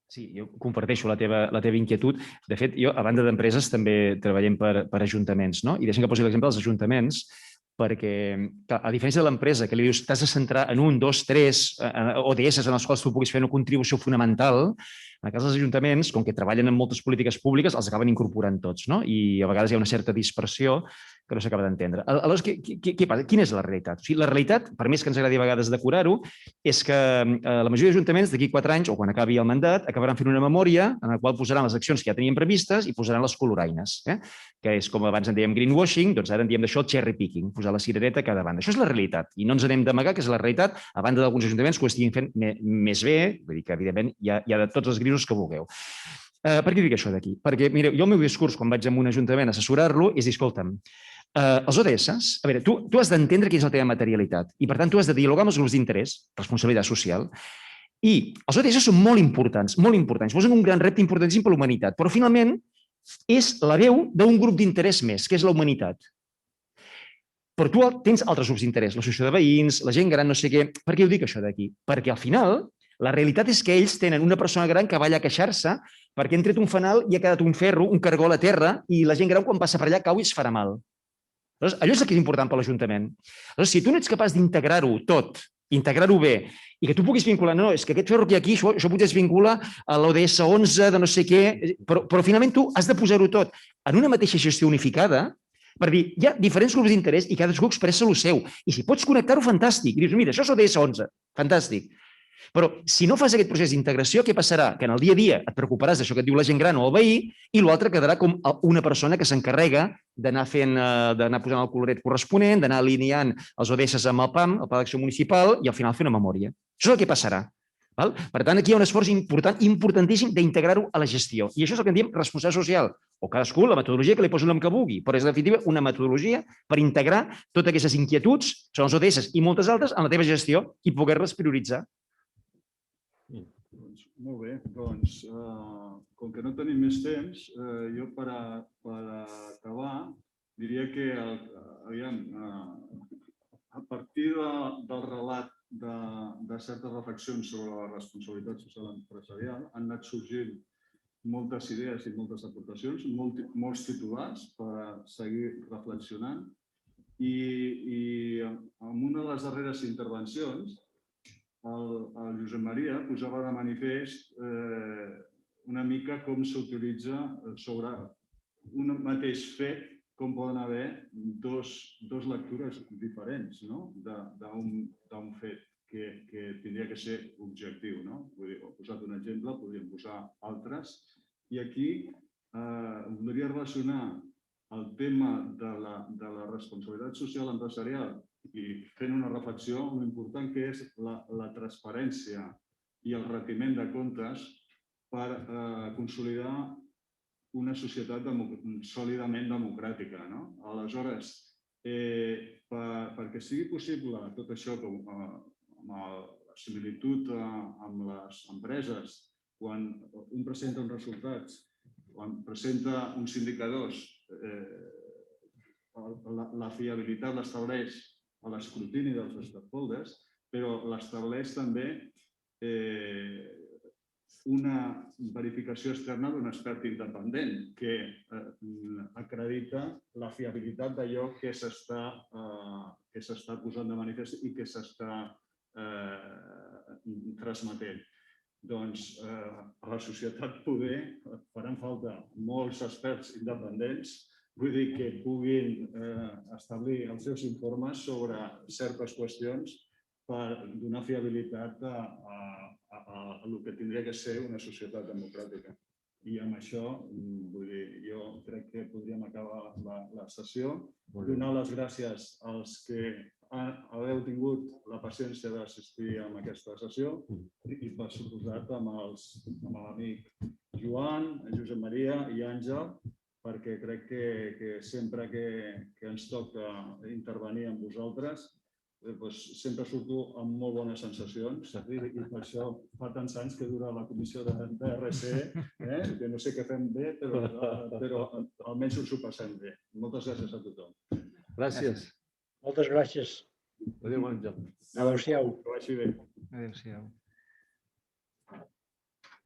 Sí, jo comparteixo la teva inquietud. De fet, jo, a banda d'empreses, també treballem per ajuntaments, no? I deixem que posi l'exemple dels ajuntaments, perquè, a diferència de l'empresa, que li dius t'has de centrar en 1, 2, 3 ODS en els quals tu puguis fer una contribució fonamental, en el cas dels ajuntaments, com que treballen en moltes polítiques públiques, els acaben incorporant tots, no? I a vegades hi ha una certa dispersió que no s'acaba d'entendre. Aleshores, què passa? Quina és la realitat? O sigui, la realitat, per més que ens agradi a vegades decorar-ho, és que la majoria d'ajuntaments d'aquí 4 anys, o quan acabi el mandat, acabaran fent una memòria en la qual posaran les accions que ja tenien previstes i posaran les coloraines, que és com abans en dèiem greenwashing, doncs ara en diem d'això cherry picking, posar la cirereta a cada banda. Això és la realitat i no ens anem d'amagar que és la realitat, a banda d'alguns ajuntaments que ho estiguin fent més bé, vull dir que evidentment hi ha de tots els grisos que vulgueu. Per què dic això d'aquí? Perquè, mireu, jo el meu discurs, quan vaig a un ajuntament a assessorar-lo, és dir, escolta'm, els ODS, a veure, tu has d'entendre quina és la teva materialitat i, per tant, tu has de dialogar amb els grups d'interès, responsabilitat social, i els ODS són molt importants, posen un gran repte importantíssim per a la humanitat, però finalment és la veu d'un grup d'interès més, que és la humanitat. Però tu tens altres grups d'interès, l'associació de veïns, la gent gran, no sé què. Per què ho dic això d'aquí? Perquè al final la realitat és que ells tenen una persona gran que va allà a queixar-se perquè han tret un fanal i ha quedat un ferro, un cargol a terra i la gent gran quan passa per allà cau i es farà mal. Aleshores, allò és el que és important per l'Ajuntament. Aleshores, si tu no ets capaç d'integrar-ho tot, integrar-ho bé, i que tu puguis vincular, no, és que aquest ferro que hi ha aquí, això potser es vincula a l'ODS 11 de no sé què, però finalment tu has de posar-ho tot en una mateixa gestió unificada per dir, hi ha diferents grups d'interès i cadascú expressa el seu. I si pots connectar-ho, fantàstic. I dius, mira, això és ODS 11, fantàstic. Però si no fas aquest procés d'integració, què passarà? Que en el dia a dia et preocuparàs d'això que et diu la gent gran o el veí i l'altre quedarà com una persona que s'encarrega d'anar posant el coloret corresponent, d'anar alineant els ODS amb el PAM, el Pla d'Acció Municipal, i al final fer una memòria. Això és el que passarà. Per tant, aquí hi ha un esforç importantíssim d'integrar-ho a la gestió. I això és el que en diem responsabilitat social. O cadascú, la metodologia que li posi el nom que vulgui, però és, en definitiva, una metodologia per integrar totes aquestes inquietuds, són els ODS i moltes altres, en la teva gestió i poder-les prioritzar. Molt bé, doncs, com que no tenim més temps, jo per acabar diria que, aviam, a partir del relat de certes reflexions sobre la responsabilitat social empresarial han anat sorgint moltes idees i moltes aportacions, molts titulars per seguir reflexionant i en una de les darreres intervencions el Josep Maria posava de manifest una mica com s'utilitza sobre un mateix fet, com poden haver dos lectures diferents d'un fet que tindria que ser objectiu. He posat un exemple, podríem posar altres. I aquí voldria relacionar el tema de la responsabilitat social empresarial i fent una reflexió amb l'important que és la transparència i el retiment de comptes per consolidar una societat sòlidament democràtica. Aleshores, perquè sigui possible tot això amb la similitud amb les empreses, quan un presenta uns resultats, quan presenta uns indicadors, la fiabilitat l'estableix a l'escrutini dels stakeholders, però l'estableix també una verificació externa d'un expert independent que acredita la fiabilitat d'allò que s'està posant de manifest i que s'està transmetent. Doncs a la societat poder faran falta molts experts independents, vull dir que puguin establir els seus informes sobre certes qüestions per donar fiabilitat a el que tindria que ser una societat democràtica. I amb això, vull dir, jo crec que podríem acabar la sessió. Donar les gràcies als que haveu tingut la paciència d'assistir a aquesta sessió i, per suposat, amb l'amic Joan, Josep Maria i Àngel, perquè crec que sempre que ens toca intervenir amb vosaltres sempre surto amb molt bones sensacions i per això fa tants anys que dura la comissió de RC, que no sé què fem bé, però almenys ens ho passem bé. Moltes gràcies a tothom. Gràcies. Moltes gràcies. Adéu, Àngel. Adéu-siau. Que vagi bé. Adéu-siau.